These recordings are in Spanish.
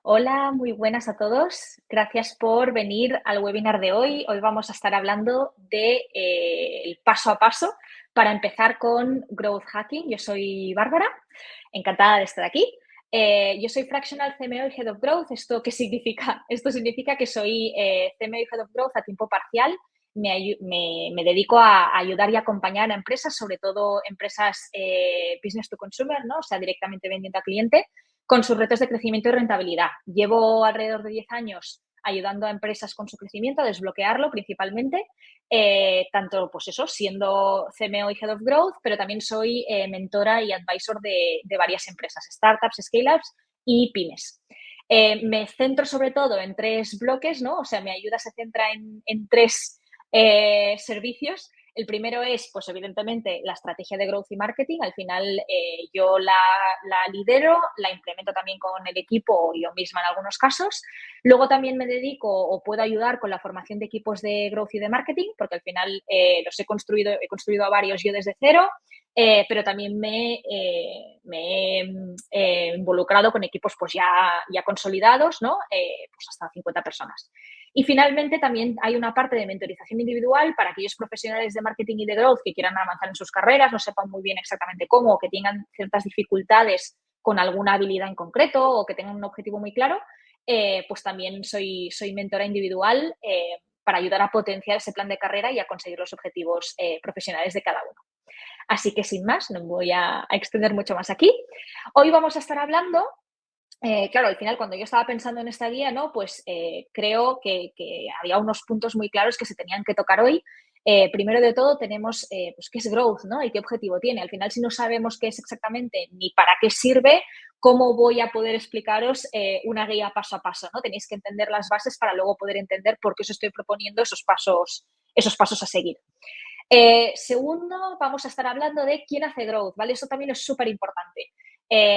Hola, muy buenas a todos. Gracias por venir al webinar de hoy. Hoy vamos a estar hablando de el paso a paso para empezar con Growth Hacking. Yo soy Bárbara, encantada de estar aquí. Yo soy Fractional CMO y Head of Growth. ¿Esto qué significa? Esto significa que soy CMO y Head of Growth a tiempo parcial. Me dedico a ayudar y acompañar a empresas, sobre todo empresas business to consumer, ¿no? O sea, directamente vendiendo a cliente, con sus retos de crecimiento y rentabilidad. Llevo alrededor de 10 años ayudando a empresas con su crecimiento, a desbloquearlo principalmente, tanto pues eso, siendo CMO y Head of Growth, pero también soy mentora y advisor de varias empresas, startups, scale-ups y pymes. Me centro sobre todo en tres bloques, ¿no? O sea, mi ayuda se centra en tres servicios. El primero es, pues evidentemente, la estrategia de growth y marketing. Al final yo la lidero, la implemento también con el equipo, yo misma en algunos casos. Luego también me dedico o puedo ayudar con la formación de equipos de growth y de marketing, porque al final he construido a varios yo desde cero, pero también me he involucrado con equipos pues ya consolidados, ¿no? Pues hasta 50 personas. Y finalmente también hay una parte de mentorización individual para aquellos profesionales de marketing y de growth que quieran avanzar en sus carreras, no sepan muy bien exactamente cómo, o que tengan ciertas dificultades con alguna habilidad en concreto o que tengan un objetivo muy claro, pues también soy mentora individual para ayudar a potenciar ese plan de carrera y a conseguir los objetivos profesionales de cada uno. Así que sin más, no me voy a extender mucho más aquí. Hoy vamos a estar hablando claro, al final, cuando yo estaba pensando en esta guía, ¿no? Pues creo que había unos puntos muy claros que se tenían que tocar hoy. Primero de todo, tenemos pues, qué es growth, ¿no? Y qué objetivo tiene. Al final, si no sabemos qué es exactamente ni para qué sirve, ¿cómo voy a poder explicaros una guía paso a paso, ¿no? Tenéis que entender las bases para luego poder entender por qué os estoy proponiendo esos pasos a seguir. Segundo, vamos a estar hablando de quién hace growth, ¿vale? Eso también es súper importante.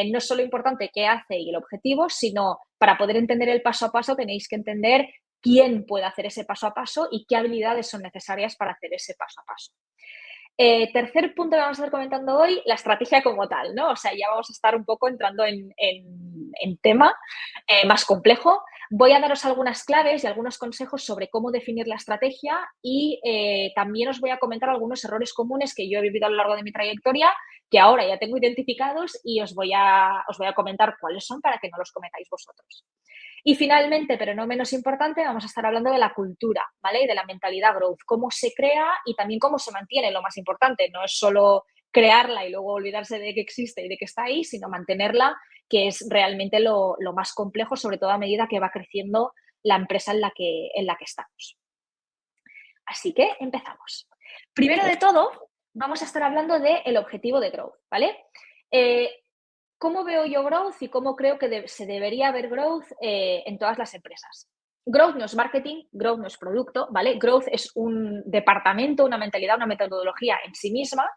No es solo importante qué hace y el objetivo, sino para poder entender el paso a paso tenéis que entender quién puede hacer ese paso a paso y qué habilidades son necesarias para hacer ese paso a paso. Tercer punto que vamos a estar comentando hoy, la estrategia como tal, ¿no? O sea, ya vamos a estar un poco entrando en tema más complejo. Voy a daros algunas claves y algunos consejos sobre cómo definir la estrategia y también os voy a comentar algunos errores comunes que yo he vivido a lo largo de mi trayectoria, que ahora ya tengo identificados y os voy a comentar cuáles son para que no los cometáis vosotros. Y finalmente, pero no menos importante, vamos a estar hablando de la cultura, ¿vale? Y de la mentalidad growth, cómo se crea y también cómo se mantiene, lo más importante. No es solo crearla y luego olvidarse de que existe y de que está ahí, sino mantenerla, que es realmente lo más complejo, sobre todo a medida que va creciendo la empresa en la que estamos. Así que empezamos. Primero de todo, vamos a estar hablando del objetivo de growth, ¿vale? ¿Cómo veo yo growth y cómo creo que se debería ver growth en todas las empresas? Growth no es marketing, growth no es producto, ¿vale? Growth es un departamento, una mentalidad, una metodología en sí misma,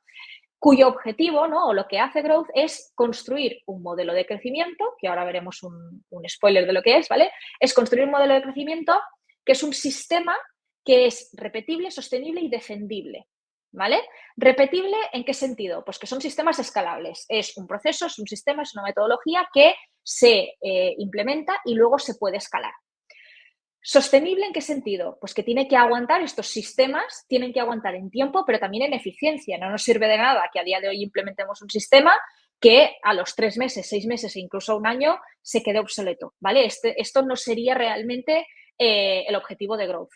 cuyo objetivo, ¿no? O lo que hace growth es construir un modelo de crecimiento, que ahora veremos un spoiler de lo que es, ¿vale? Es construir un modelo de crecimiento que es un sistema que es repetible, sostenible y defendible, ¿vale? ¿Repetible en qué sentido? Pues que son sistemas escalables. Es un proceso, es un sistema, es una metodología que se implementa y luego se puede escalar. ¿Sostenible en qué sentido? Pues que tiene que aguantar, estos sistemas tienen que aguantar en tiempo, pero también en eficiencia. No nos sirve de nada que a día de hoy implementemos un sistema que a los 3 meses, 6 meses e incluso un año se quede obsoleto, ¿vale? Esto no sería realmente el objetivo de growth.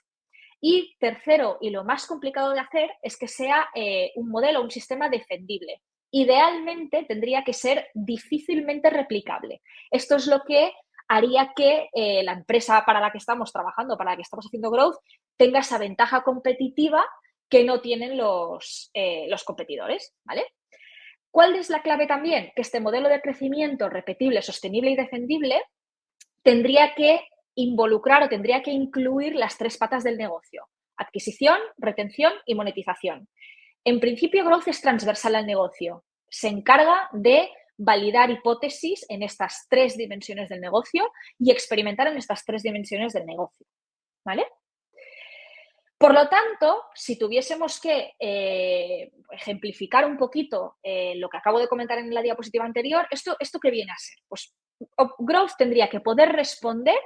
Y tercero, y lo más complicado de hacer, es que sea un modelo, un sistema defendible. Idealmente tendría que ser difícilmente replicable. Esto es lo que haría que la empresa para la que estamos trabajando, para la que estamos haciendo growth, tenga esa ventaja competitiva que no tienen los competidores, ¿vale? ¿Cuál es la clave también? Que este modelo de crecimiento repetible, sostenible y defendible tendría que involucrar o tendría que incluir las tres patas del negocio: adquisición, retención y monetización. En principio, growth es transversal al negocio. Se encarga de validar hipótesis en estas tres dimensiones del negocio y experimentar en estas tres dimensiones del negocio, ¿vale? Por lo tanto, si tuviésemos que ejemplificar un poquito lo que acabo de comentar en la diapositiva anterior, ¿esto qué viene a ser? Pues Growth tendría que poder responder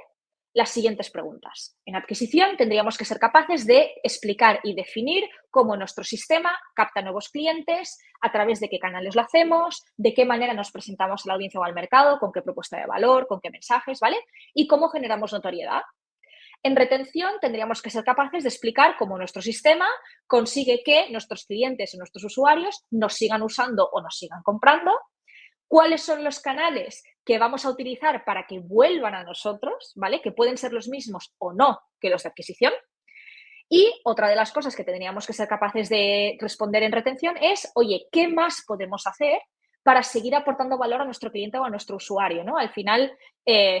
las siguientes preguntas. En adquisición tendríamos que ser capaces de explicar y definir cómo nuestro sistema capta nuevos clientes, a través de qué canales lo hacemos, de qué manera nos presentamos a la audiencia o al mercado, con qué propuesta de valor, con qué mensajes, ¿vale? Y cómo generamos notoriedad. En retención tendríamos que ser capaces de explicar cómo nuestro sistema consigue que nuestros clientes o nuestros usuarios nos sigan usando o nos sigan comprando, cuáles son los canales que vamos a utilizar para que vuelvan a nosotros, ¿vale? Que pueden ser los mismos o no que los de adquisición. Y otra de las cosas que tendríamos que ser capaces de responder en retención es, oye, ¿qué más podemos hacer para seguir aportando valor a nuestro cliente o a nuestro usuario, ¿no? Al final,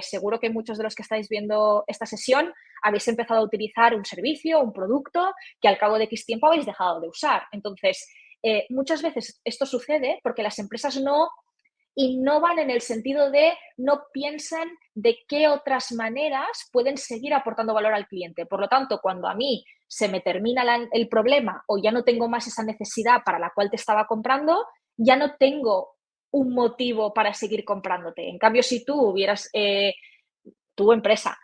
seguro que muchos de los que estáis viendo esta sesión habéis empezado a utilizar un servicio, un producto que al cabo de X tiempo habéis dejado de usar. Entonces, muchas veces esto sucede porque las empresas no innovan en el sentido de no piensan de qué otras maneras pueden seguir aportando valor al cliente. Por lo tanto, cuando a mí se me termina el problema o ya no tengo más esa necesidad para la cual te estaba comprando, ya no tengo un motivo para seguir comprándote. En cambio, si tú hubieras, tu empresa,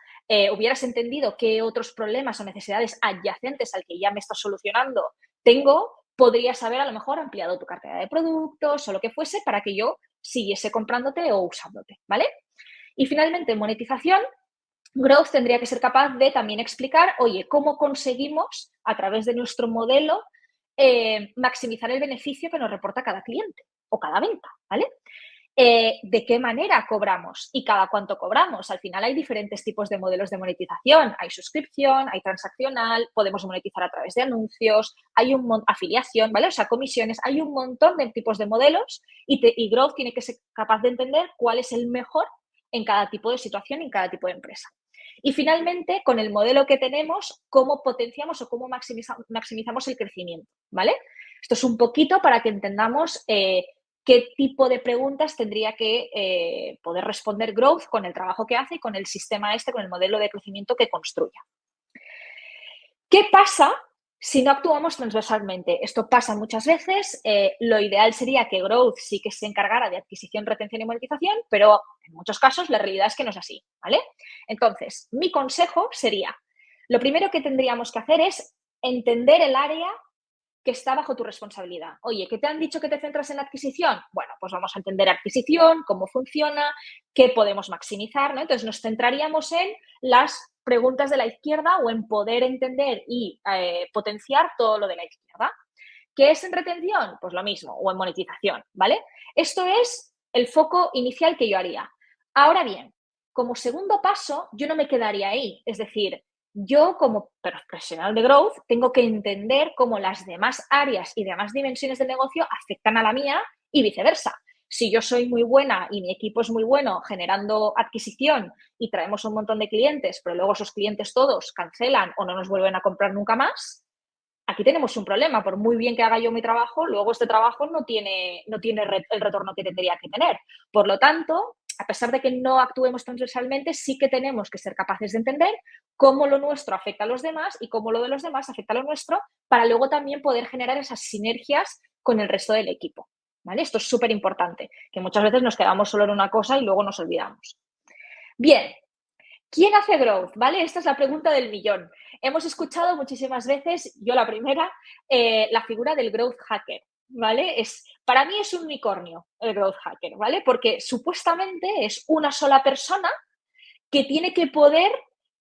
hubieras entendido qué otros problemas o necesidades adyacentes al que ya me estás solucionando tengo, podrías haber a lo mejor ampliado tu cartera de productos o lo que fuese para que yo siguiese comprándote o usándote, ¿vale? Y finalmente, monetización. Growth tendría que ser capaz de también explicar, oye, cómo conseguimos a través de nuestro modelo maximizar el beneficio que nos reporta cada cliente o cada venta, ¿vale? ¿De qué manera cobramos y cada cuánto cobramos? Al final hay diferentes tipos de modelos de monetización. Hay suscripción, hay transaccional, podemos monetizar a través de anuncios, hay afiliación, ¿vale? O sea, comisiones. Hay un montón de tipos de modelos y Growth tiene que ser capaz de entender cuál es el mejor en cada tipo de situación, en cada tipo de empresa. Y finalmente, con el modelo que tenemos, cómo potenciamos o cómo maximizamos el crecimiento, ¿vale? Esto es un poquito para que entendamos qué tipo de preguntas tendría que poder responder Growth con el trabajo que hace y con el sistema con el modelo de crecimiento que construya. ¿Qué pasa si no actuamos transversalmente? Esto pasa muchas veces. Lo ideal sería que Growth sí que se encargara de adquisición, retención y monetización, pero en muchos casos la realidad es que no es así, ¿vale? Entonces, mi consejo sería, lo primero que tendríamos que hacer es entender el área que está bajo tu responsabilidad. Oye, ¿qué te han dicho que te centras en adquisición? Bueno, pues vamos a entender adquisición, cómo funciona, qué podemos maximizar, ¿no? Entonces nos centraríamos en las preguntas de la izquierda o en poder entender y potenciar todo lo de la izquierda. ¿Qué es en retención? Pues lo mismo, o en monetización, ¿vale? Esto es el foco inicial que yo haría. Ahora bien, como segundo paso, yo no me quedaría ahí. Es decir, yo como profesional de growth tengo que entender cómo las demás áreas y demás dimensiones del negocio afectan a la mía y viceversa. Si yo soy muy buena y mi equipo es muy bueno generando adquisición y traemos un montón de clientes, pero luego esos clientes todos cancelan o no nos vuelven a comprar nunca más, aquí tenemos un problema. Por muy bien que haga yo mi trabajo, luego este trabajo no tiene el retorno que tendría que tener. Por lo tanto, a pesar de que no actuemos transversalmente, sí que tenemos que ser capaces de entender cómo lo nuestro afecta a los demás y cómo lo de los demás afecta a lo nuestro, para luego también poder generar esas sinergias con el resto del equipo, ¿vale? Esto es súper importante, que muchas veces nos quedamos solo en una cosa y luego nos olvidamos. Bien, ¿quién hace growth? ¿Vale? Esta es la pregunta del millón. Hemos escuchado muchísimas veces, yo la primera, la figura del growth hacker, ¿vale? Para mí es un unicornio el growth hacker, ¿vale? Porque supuestamente es una sola persona que tiene que poder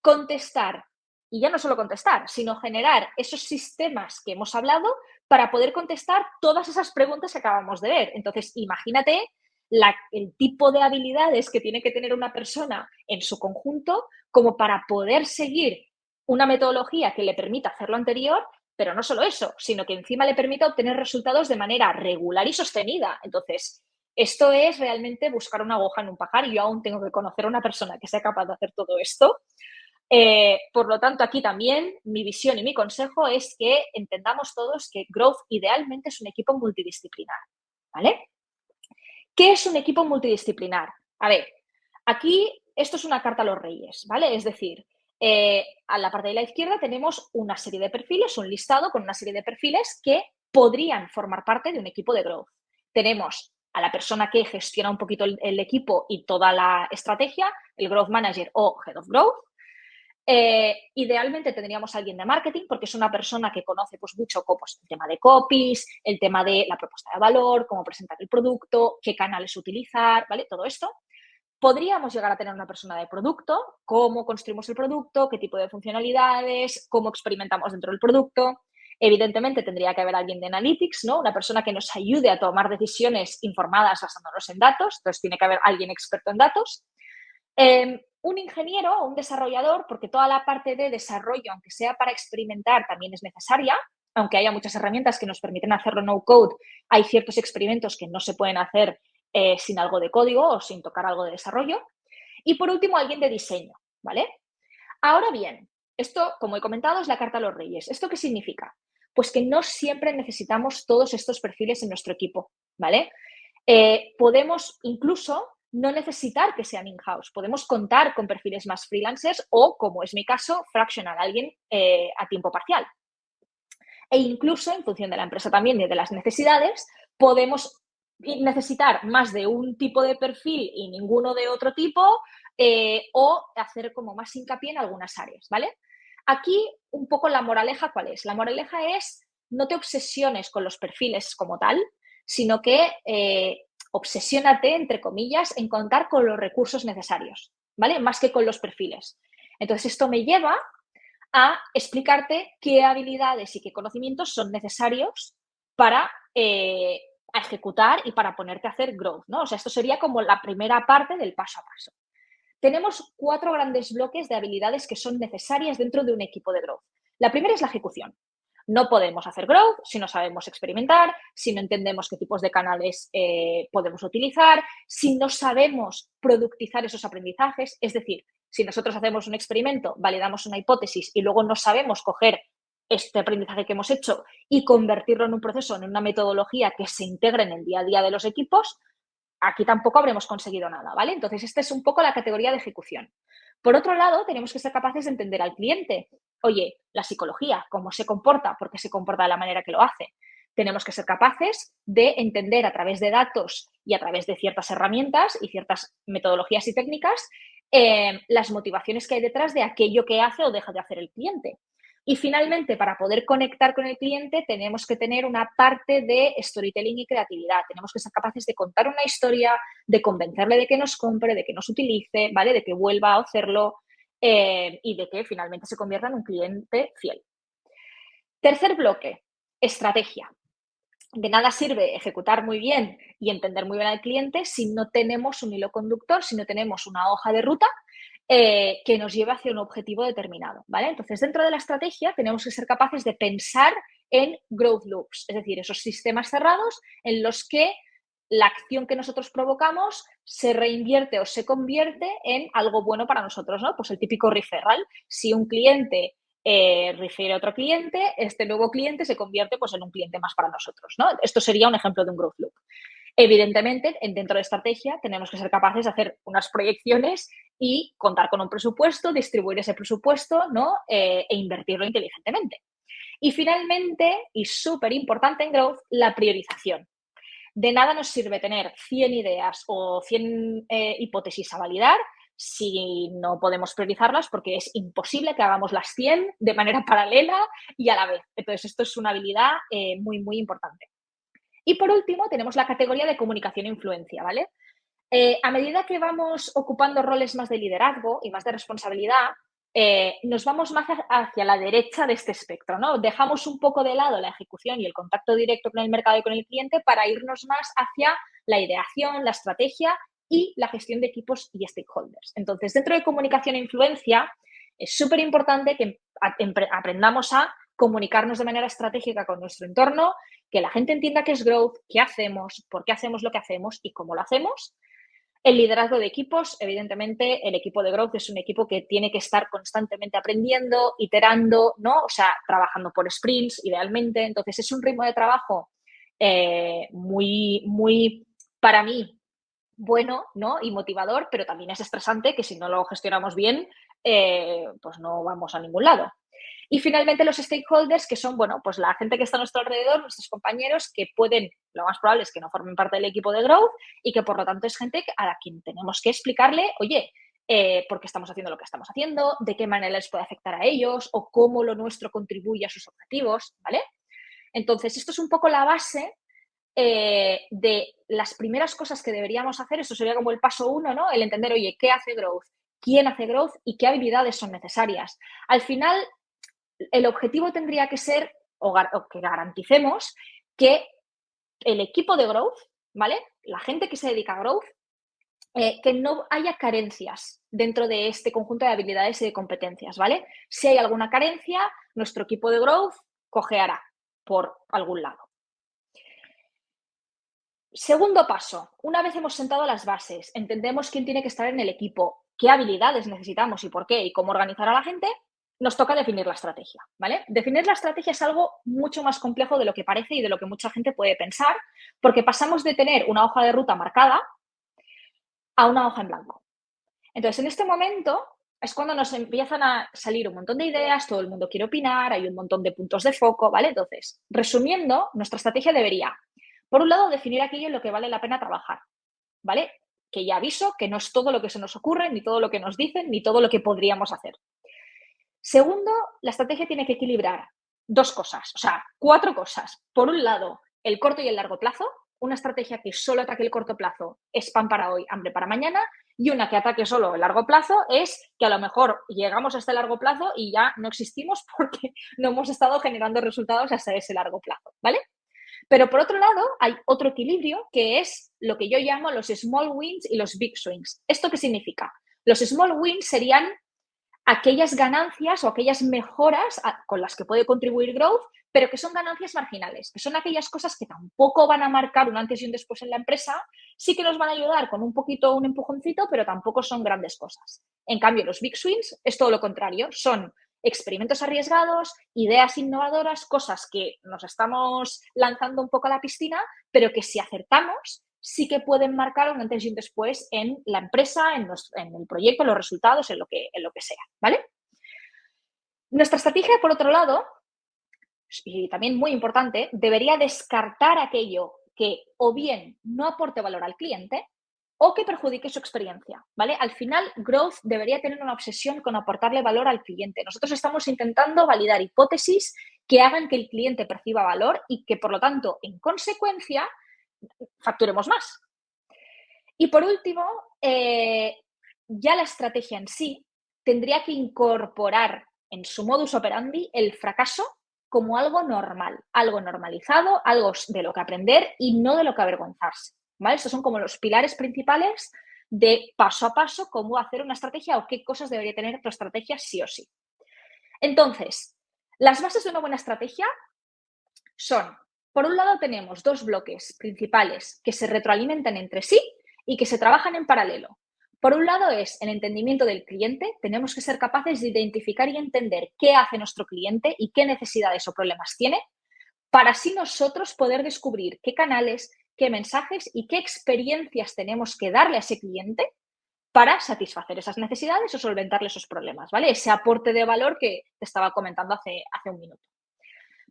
contestar, y ya no solo contestar, sino generar esos sistemas que hemos hablado para poder contestar todas esas preguntas que acabamos de ver. Entonces, imagínate el tipo de habilidades que tiene que tener una persona en su conjunto como para poder seguir una metodología que le permita hacer lo anterior, pero no solo eso, sino que encima le permita obtener resultados de manera regular y sostenida. Entonces, esto es realmente buscar una aguja en un pajar y yo aún tengo que conocer a una persona que sea capaz de hacer todo esto. Por lo tanto, aquí también mi visión y mi consejo es que entendamos todos que Growth idealmente es un equipo multidisciplinar, ¿vale? ¿Qué es un equipo multidisciplinar? A ver, aquí esto es una carta a los reyes, ¿vale? Es decir, a la parte de la izquierda tenemos una serie de perfiles, un listado con una serie de perfiles que podrían formar parte de un equipo de Growth. Tenemos a la persona que gestiona un poquito el equipo y toda la estrategia, el Growth Manager o Head of Growth. Idealmente tendríamos a alguien de marketing porque es una persona que conoce pues, mucho pues, el tema de copies, el tema de la propuesta de valor, cómo presentar el producto, qué canales utilizar, ¿vale? Todo esto. Podríamos llegar a tener una persona de producto, cómo construimos el producto, qué tipo de funcionalidades, cómo experimentamos dentro del producto. Evidentemente tendría que haber alguien de analytics, ¿no? Una persona que nos ayude a tomar decisiones informadas basándonos en datos. Entonces tiene que haber alguien experto en datos. Un ingeniero o un desarrollador, porque toda la parte de desarrollo, aunque sea para experimentar, también es necesaria. Aunque haya muchas herramientas que nos permiten hacerlo no code, hay ciertos experimentos que no se pueden hacer sin algo de código o sin tocar algo de desarrollo. Y por último, alguien de diseño, ¿vale? Ahora bien, esto, como he comentado, es la carta a los reyes. ¿Esto qué significa? Pues que no siempre necesitamos todos estos perfiles en nuestro equipo, ¿vale? Podemos incluso no necesitar que sean in-house. Podemos contar con perfiles más freelancers o, como es mi caso, fractional, alguien a tiempo parcial. E incluso, en función de la empresa también y de las necesidades, podemos necesitar más de un tipo de perfil y ninguno de otro tipo, o hacer como más hincapié en algunas áreas, ¿vale? Aquí un poco la moraleja, ¿cuál es? La moraleja es no te obsesiones con los perfiles como tal, sino que obsesiónate, entre comillas, en contar con los recursos necesarios, ¿vale? Más que con los perfiles. Entonces, esto me lleva a explicarte qué habilidades y qué conocimientos son necesarios para ejecutar y para ponerte a hacer growth, ¿no? O sea, esto sería como la primera parte del paso a paso. Tenemos 4 grandes bloques de habilidades que son necesarias dentro de un equipo de growth. La primera es la ejecución. No podemos hacer growth si no sabemos experimentar, si no entendemos qué tipos de canales podemos utilizar, si no sabemos productizar esos aprendizajes. Es decir, si nosotros hacemos un experimento, validamos una hipótesis y luego no sabemos coger este aprendizaje que hemos hecho y convertirlo en un proceso, en una metodología que se integre en el día a día de los equipos, aquí tampoco habremos conseguido nada, ¿vale? Entonces, esta es un poco la categoría de ejecución. Por otro lado, tenemos que ser capaces de entender al cliente. Oye, la psicología, cómo se comporta, por qué se comporta de la manera que lo hace. Tenemos que ser capaces de entender a través de datos y a través de ciertas herramientas y ciertas metodologías y técnicas las motivaciones que hay detrás de aquello que hace o deja de hacer el cliente. Y finalmente, para poder conectar con el cliente, tenemos que tener una parte de storytelling y creatividad. Tenemos que ser capaces de contar una historia, de convencerle de que nos compre, de que nos utilice, ¿vale? De que vuelva a hacerlo y de que finalmente se convierta en un cliente fiel. Tercer bloque, estrategia. De nada sirve ejecutar muy bien y entender muy bien al cliente si no tenemos un hilo conductor, si no tenemos una hoja de ruta que nos lleve hacia un objetivo determinado, ¿vale? Entonces, dentro de la estrategia tenemos que ser capaces de pensar en growth loops, es decir, esos sistemas cerrados en los que la acción que nosotros provocamos se reinvierte o se convierte en algo bueno para nosotros, ¿no? Pues el típico referral. Si un cliente refiere a otro cliente, este nuevo cliente se convierte pues, en un cliente más para nosotros, ¿no? Esto sería un ejemplo de un growth loop. Evidentemente, dentro de estrategia tenemos que ser capaces de hacer unas proyecciones y contar con un presupuesto, distribuir ese presupuesto, ¿no? E invertirlo inteligentemente. Y finalmente, y súper importante en growth, la priorización. De nada nos sirve tener 100 ideas o 100 hipótesis a validar si no podemos priorizarlas porque es imposible que hagamos las 100 de manera paralela y a la vez. Entonces, esto es una habilidad muy, muy importante. Y por último, tenemos la categoría de comunicación e influencia, ¿vale? A medida que vamos ocupando roles más de liderazgo y más de responsabilidad, nos vamos más hacia la derecha de este espectro, ¿no? Dejamos un poco de lado la ejecución y el contacto directo con el mercado y con el cliente para irnos más hacia la ideación, la estrategia y la gestión de equipos y stakeholders. Entonces, dentro de comunicación e influencia, es súper importante que aprendamos a comunicarnos de manera estratégica con nuestro entorno, que la gente entienda qué es growth, qué hacemos, por qué hacemos lo que hacemos y cómo lo hacemos. El liderazgo de equipos, evidentemente, el equipo de growth es un equipo que tiene que estar constantemente aprendiendo, iterando, ¿no? O sea, trabajando por sprints, idealmente. Entonces, es un ritmo de trabajo muy, muy, para mí, bueno, ¿no? Y motivador, pero también es estresante que si no lo gestionamos bien, pues no vamos a ningún lado. Y finalmente los stakeholders, que son, bueno, pues la gente que está a nuestro alrededor, nuestros compañeros, que pueden, lo más probable es que no formen parte del equipo de Growth y que por lo tanto es gente a la quien tenemos que explicarle, oye, por qué estamos haciendo lo que estamos haciendo, de qué manera les puede afectar a ellos o cómo lo nuestro contribuye a sus objetivos, ¿vale? Entonces, esto es un poco la base de las primeras cosas que deberíamos hacer. Esto sería como el paso 1, ¿no? El entender, oye, ¿qué hace Growth? ¿Quién hace Growth? ¿Y qué habilidades son necesarias? Al final, el objetivo tendría que ser, o que garanticemos, que el equipo de Growth, ¿vale? La gente que se dedica a Growth, que no haya carencias dentro de este conjunto de habilidades y de competencias, ¿vale? Si hay alguna carencia, nuestro equipo de Growth cojeará por algún lado. Segundo paso, una vez hemos sentado las bases, entendemos quién tiene que estar en el equipo, qué habilidades necesitamos y por qué y cómo organizar a la gente, nos toca definir la estrategia, ¿vale? Definir la estrategia es algo mucho más complejo de lo que parece y de lo que mucha gente puede pensar, porque pasamos de tener una hoja de ruta marcada a una hoja en blanco. Entonces, en este momento es cuando nos empiezan a salir un montón de ideas, todo el mundo quiere opinar, hay un montón de puntos de foco, ¿vale? Entonces, resumiendo, nuestra estrategia debería, por un lado, definir aquello en lo que vale la pena trabajar, ¿vale? Que ya aviso que no es todo lo que se nos ocurre, ni todo lo que nos dicen, ni todo lo que podríamos hacer. Segundo, la estrategia tiene que equilibrar dos cosas, o sea, cuatro cosas. Por un lado, el corto y el largo plazo. Una estrategia que solo ataque el corto plazo es pan para hoy, hambre para mañana. Y una que ataque solo el largo plazo es que a lo mejor llegamos a este largo plazo y ya no existimos porque no hemos estado generando resultados hasta ese largo plazo, ¿vale? Pero por otro lado, hay otro equilibrio que es lo que yo llamo los small wins y los big swings. ¿Esto qué significa? Los small wins serían aquellas ganancias o aquellas mejoras con las que puede contribuir Growth, pero que son ganancias marginales, que son aquellas cosas que tampoco van a marcar un antes y un después en la empresa, sí que nos van a ayudar con un poquito, un empujoncito, pero tampoco son grandes cosas. En cambio, los big swings es todo lo contrario, son experimentos arriesgados, ideas innovadoras, cosas que nos estamos lanzando un poco a la piscina, pero que si acertamos, sí que pueden marcar un antes y un después en la empresa, en el proyecto, en los resultados, en lo que sea, ¿vale? Nuestra estrategia, por otro lado, y también muy importante, debería descartar aquello que o bien no aporte valor al cliente o que perjudique su experiencia, ¿vale? Al final, Growth debería tener una obsesión con aportarle valor al cliente. Nosotros estamos intentando validar hipótesis que hagan que el cliente perciba valor y que, por lo tanto, en consecuencia, facturemos más. Y por último, ya la estrategia en sí tendría que incorporar en su modus operandi el fracaso como algo normal, algo normalizado, algo de lo que aprender y no de lo que avergonzarse, ¿vale? Estos son como los pilares principales de paso a paso cómo hacer una estrategia o qué cosas debería tener tu estrategia sí o sí. Entonces, las bases de una buena estrategia son, por un lado tenemos dos bloques principales que se retroalimentan entre sí y que se trabajan en paralelo. Por un lado es el entendimiento del cliente. Tenemos que ser capaces de identificar y entender qué hace nuestro cliente y qué necesidades o problemas tiene para así nosotros poder descubrir qué canales, qué mensajes y qué experiencias tenemos que darle a ese cliente para satisfacer esas necesidades o solventarle esos problemas, ¿vale? Ese aporte de valor que te estaba comentando hace un minuto.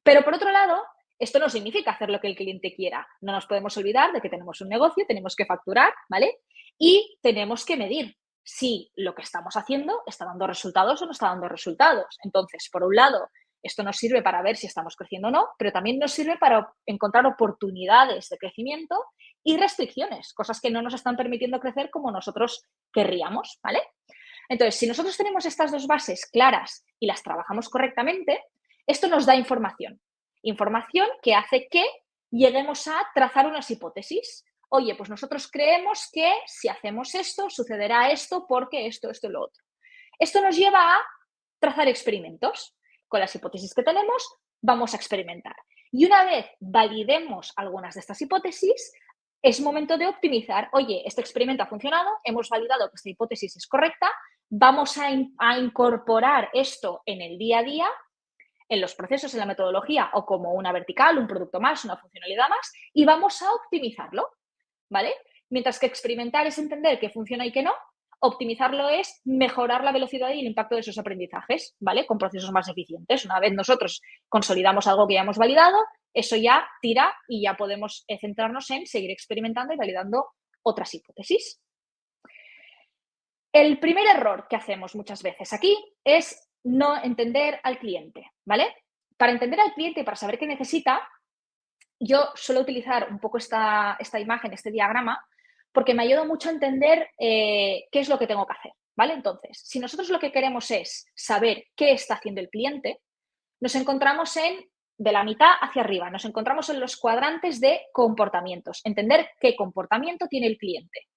Pero por otro lado, esto no significa hacer lo que el cliente quiera. No nos podemos olvidar de que tenemos un negocio, tenemos que facturar, ¿vale? Y tenemos que medir si lo que estamos haciendo está dando resultados o no está dando resultados. Entonces, por un lado, esto nos sirve para ver si estamos creciendo o no, pero también nos sirve para encontrar oportunidades de crecimiento y restricciones, cosas que no nos están permitiendo crecer como nosotros querríamos, ¿vale? Entonces, si nosotros tenemos estas dos bases claras y las trabajamos correctamente, esto nos da información. Información que hace que lleguemos a trazar unas hipótesis. Oye, pues nosotros creemos que si hacemos esto, sucederá esto porque esto y lo otro. Esto nos lleva a trazar experimentos. Con las hipótesis que tenemos, vamos a experimentar. Y una vez validemos algunas de estas hipótesis, es momento de optimizar. Oye, este experimento ha funcionado, hemos validado que esta hipótesis es correcta, vamos a incorporar esto en el día a día, en los procesos, en la metodología o como una vertical, un producto más, una funcionalidad más y vamos a optimizarlo, ¿vale? Mientras que experimentar es entender qué funciona y qué no, optimizarlo es mejorar la velocidad y el impacto de esos aprendizajes, ¿vale? Con procesos más eficientes. Una vez nosotros consolidamos algo que ya hemos validado, eso ya tira y ya podemos centrarnos en seguir experimentando y validando otras hipótesis. El primer error que hacemos muchas veces aquí es no entender al cliente, ¿vale? Para entender al cliente y para saber qué necesita, yo suelo utilizar un poco esta imagen, este diagrama, porque me ayuda mucho a entender qué es lo que tengo que hacer, ¿vale? Entonces, si nosotros lo que queremos es saber qué está haciendo el cliente, nos encontramos de la mitad hacia arriba, nos encontramos en los cuadrantes de comportamientos, entender qué comportamiento tiene el cliente.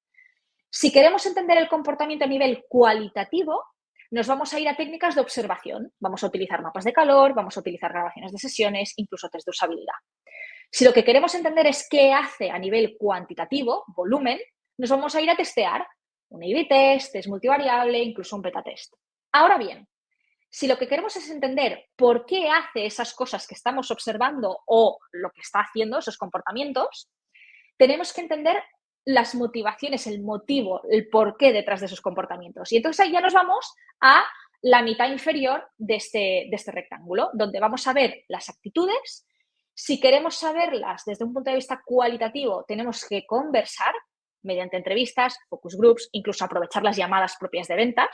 Si queremos entender el comportamiento a nivel cualitativo, nos vamos a ir a técnicas de observación. Vamos a utilizar mapas de calor, vamos a utilizar grabaciones de sesiones, incluso test de usabilidad. Si lo que queremos entender es qué hace a nivel cuantitativo, volumen, nos vamos a ir a testear un A/B test multivariable, incluso un beta test. Ahora bien, si lo que queremos es entender por qué hace esas cosas que estamos observando o lo que está haciendo, esos comportamientos, tenemos que entender las motivaciones, el motivo, el porqué detrás de esos comportamientos. Y entonces ahí ya nos vamos a la mitad inferior de este rectángulo, donde vamos a ver las actitudes. Si queremos saberlas desde un punto de vista cualitativo, tenemos que conversar mediante entrevistas, focus groups, incluso aprovechar las llamadas propias de ventas.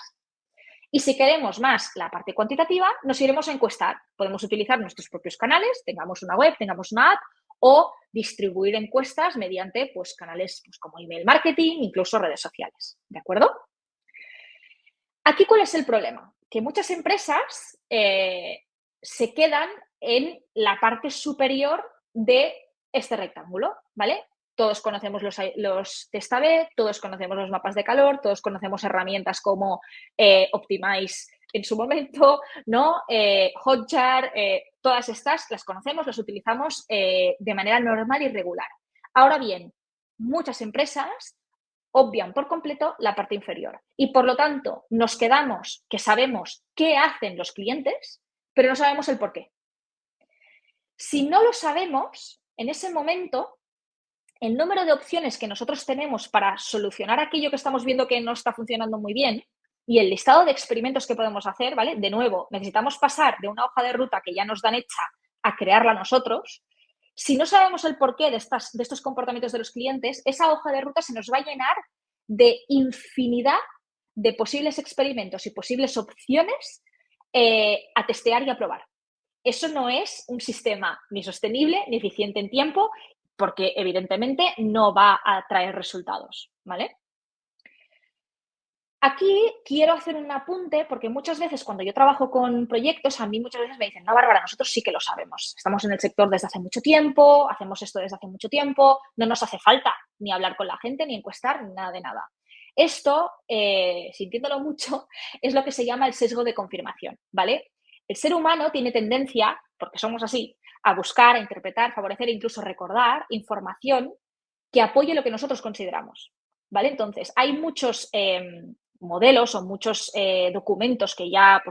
Y si queremos más la parte cuantitativa, nos iremos a encuestar. Podemos utilizar nuestros propios canales, tengamos una web, tengamos una app, o distribuir encuestas mediante pues, canales pues, como email marketing, incluso redes sociales. ¿De acuerdo? Aquí, ¿cuál es el problema? Que muchas empresas se quedan en la parte superior de este rectángulo, ¿vale? Todos conocemos los test A/B, todos conocemos los mapas de calor, todos conocemos herramientas como Optimize en su momento, ¿no? Hotjar, todas estas las conocemos, las utilizamos de manera normal y regular. Ahora bien, muchas empresas obvian por completo la parte inferior y, por lo tanto, nos quedamos que sabemos qué hacen los clientes, pero no sabemos el por qué. Si no lo sabemos, en ese momento, el número de opciones que nosotros tenemos para solucionar aquello que estamos viendo que no está funcionando muy bien y el listado de experimentos que podemos hacer, ¿vale? De nuevo, necesitamos pasar de una hoja de ruta que ya nos dan hecha a crearla nosotros. Si no sabemos el porqué de estos comportamientos de los clientes, esa hoja de ruta se nos va a llenar de infinidad de posibles experimentos y posibles opciones a testear y a probar. Eso no es un sistema ni sostenible ni eficiente en tiempo, porque evidentemente no va a traer resultados, ¿vale? Aquí quiero hacer un apunte porque muchas veces cuando yo trabajo con proyectos, a mí muchas veces me dicen, no, Bárbara, nosotros sí que lo sabemos. Estamos en el sector desde hace mucho tiempo, hacemos esto desde hace mucho tiempo, no nos hace falta ni hablar con la gente, ni encuestar, ni nada de nada. Esto, sintiéndolo mucho, es lo que se llama el sesgo de confirmación, ¿vale? El ser humano tiene tendencia, porque somos así, a buscar, a interpretar, favorecer e incluso recordar información que apoye lo que nosotros consideramos, ¿vale? Entonces, hay muchos modelos o muchos documentos que ya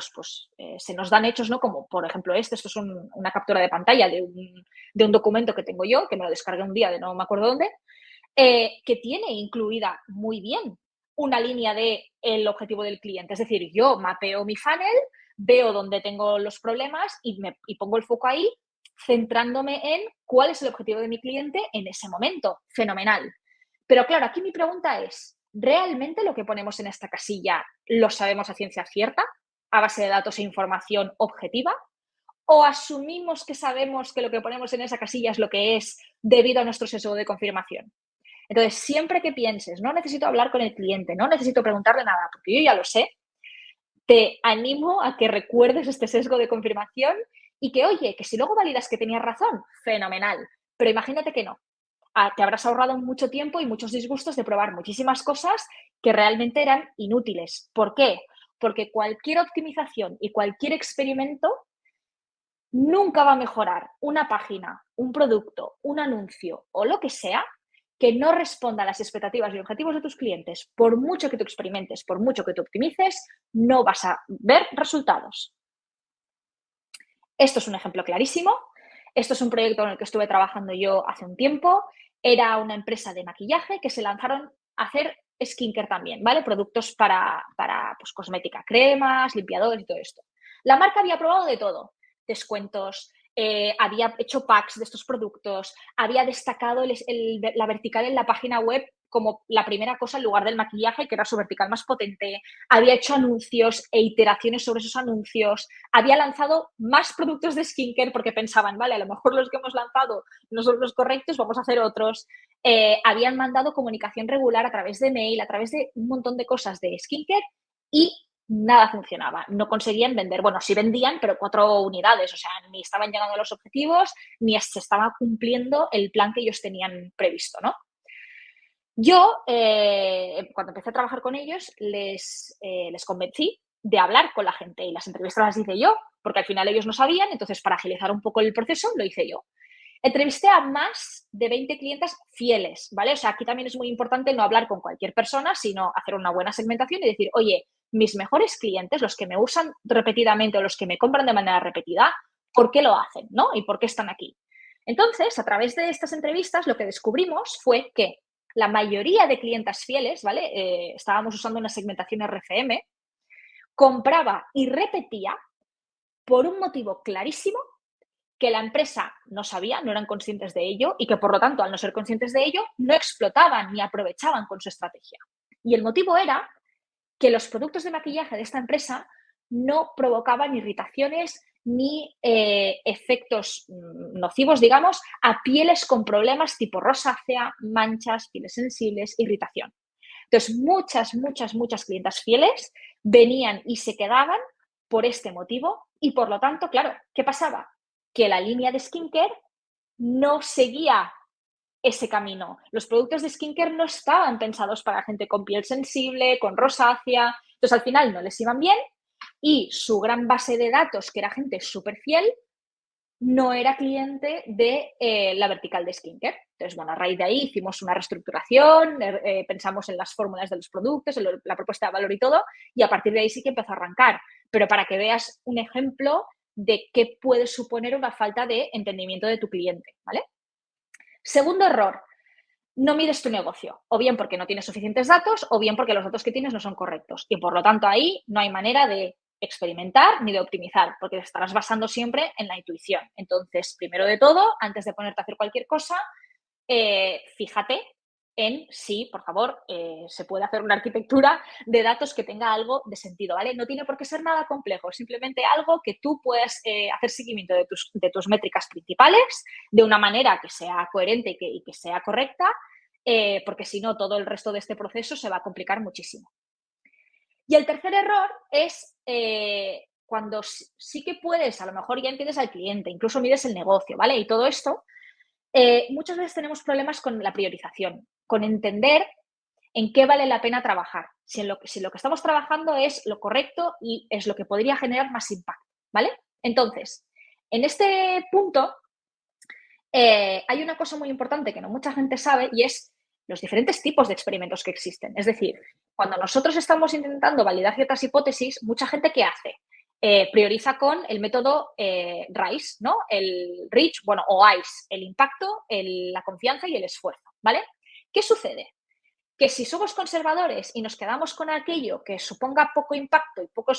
se nos dan hechos, ¿no? Como, por ejemplo, esto es una captura de pantalla de un documento que tengo yo, que me lo descargué un día de no me acuerdo dónde, que tiene incluida muy bien una línea de el objetivo del cliente. Es decir, yo mapeo mi funnel, veo dónde tengo los problemas y pongo el foco ahí, centrándome en cuál es el objetivo de mi cliente en ese momento. Fenomenal. Pero claro, aquí mi pregunta es, ¿realmente lo que ponemos en esta casilla lo sabemos a ciencia cierta, a base de datos e información objetiva? ¿O asumimos que sabemos que lo que ponemos en esa casilla es lo que es debido a nuestro sesgo de confirmación? Entonces, siempre que pienses, no necesito hablar con el cliente, no necesito preguntarle nada, porque yo ya lo sé, te animo a que recuerdes este sesgo de confirmación y que, oye, que si luego validas que tenías razón, fenomenal. Pero imagínate que no. Te habrás ahorrado mucho tiempo y muchos disgustos de probar muchísimas cosas que realmente eran inútiles. ¿Por qué? Porque cualquier optimización y cualquier experimento nunca va a mejorar una página, un producto, un anuncio o lo que sea que no responda a las expectativas y objetivos de tus clientes. Por mucho que tú experimentes, por mucho que tú optimices, no vas a ver resultados. Esto es un ejemplo clarísimo. Esto es un proyecto en el que estuve trabajando yo hace un tiempo. Era una empresa de maquillaje que se lanzaron a hacer skincare también, ¿vale? Productos para pues, cosmética, cremas, limpiadores y todo esto. La marca había probado de todo, descuentos, había hecho packs de estos productos, había destacado la vertical en la página web como la primera cosa en lugar del maquillaje, que era su vertical más potente, había hecho anuncios e iteraciones sobre esos anuncios, había lanzado más productos de skincare porque pensaban, vale, a lo mejor los que hemos lanzado no son los correctos, vamos a hacer otros. Habían mandado comunicación regular a través de mail, a través de un montón de cosas de skincare y nada funcionaba. No conseguían vender. Bueno, sí vendían, pero 4 unidades. O sea, ni estaban llegando a los objetivos, ni se estaba cumpliendo el plan que ellos tenían previsto, ¿no? Yo, cuando empecé a trabajar con ellos, les convencí de hablar con la gente y las entrevistas las hice yo, porque al final ellos no sabían, entonces para agilizar un poco el proceso lo hice yo. Entrevisté a más de 20 clientes fieles, ¿vale? O sea, aquí también es muy importante no hablar con cualquier persona, sino hacer una buena segmentación y decir, oye, mis mejores clientes, los que me usan repetidamente o los que me compran de manera repetida, ¿por qué lo hacen, no? ¿Y por qué están aquí? Entonces, a través de estas entrevistas, lo que descubrimos fue que la mayoría de clientas fieles, ¿vale? Estábamos usando una segmentación RFM, compraba y repetía por un motivo clarísimo que la empresa no sabía, no eran conscientes de ello y que, por lo tanto, al no ser conscientes de ello, no explotaban ni aprovechaban con su estrategia. Y el motivo era que los productos de maquillaje de esta empresa no provocaban irritaciones ni efectos nocivos, digamos, a pieles con problemas tipo rosácea, manchas, pieles sensibles, irritación. Entonces, muchas clientas fieles venían y se quedaban por este motivo y, por lo tanto, claro, ¿qué pasaba? Que la línea de skincare no seguía ese camino. Los productos de skincare no estaban pensados para gente con piel sensible, con rosácea. Entonces, al final no les iban bien y su gran base de datos, que era gente súper fiel, no era cliente de la vertical de skincare. Entonces, bueno, a raíz de ahí hicimos una reestructuración, pensamos en las fórmulas de los productos, en la propuesta de valor y todo, y a partir de ahí sí que empezó a arrancar. Pero para que veas un ejemplo de qué puede suponer una falta de entendimiento de tu cliente, ¿vale? Segundo error, no mides tu negocio, o bien porque no tienes suficientes datos, o bien porque los datos que tienes no son correctos. Y por lo tanto ahí no hay manera de experimentar ni de optimizar, porque te estarás basando siempre en la intuición. Entonces, primero de todo, antes de ponerte a hacer cualquier cosa, fíjate en si, por favor, se puede hacer una arquitectura de datos que tenga algo de sentido, ¿vale? No tiene por qué ser nada complejo, simplemente algo que tú puedas hacer seguimiento de tus métricas principales de una manera que sea coherente y que sea correcta, porque si no, todo el resto de este proceso se va a complicar muchísimo. Y el tercer error es cuando sí que puedes, a lo mejor ya entiendes al cliente, incluso mides el negocio, ¿vale? Y todo esto, muchas veces tenemos problemas con la priorización, con entender en qué vale la pena trabajar, si lo que estamos trabajando es lo correcto y es lo que podría generar más impacto, ¿vale? Entonces, en este punto, hay una cosa muy importante que no mucha gente sabe y es los diferentes tipos de experimentos que existen. Es decir, cuando nosotros estamos intentando validar ciertas hipótesis, mucha gente ¿qué hace? Prioriza con el método RICE, ¿no? El REACH, bueno, o ICE, el impacto, la confianza y el esfuerzo, ¿vale? ¿Qué sucede? Que si somos conservadores y nos quedamos con aquello que suponga poco impacto y poco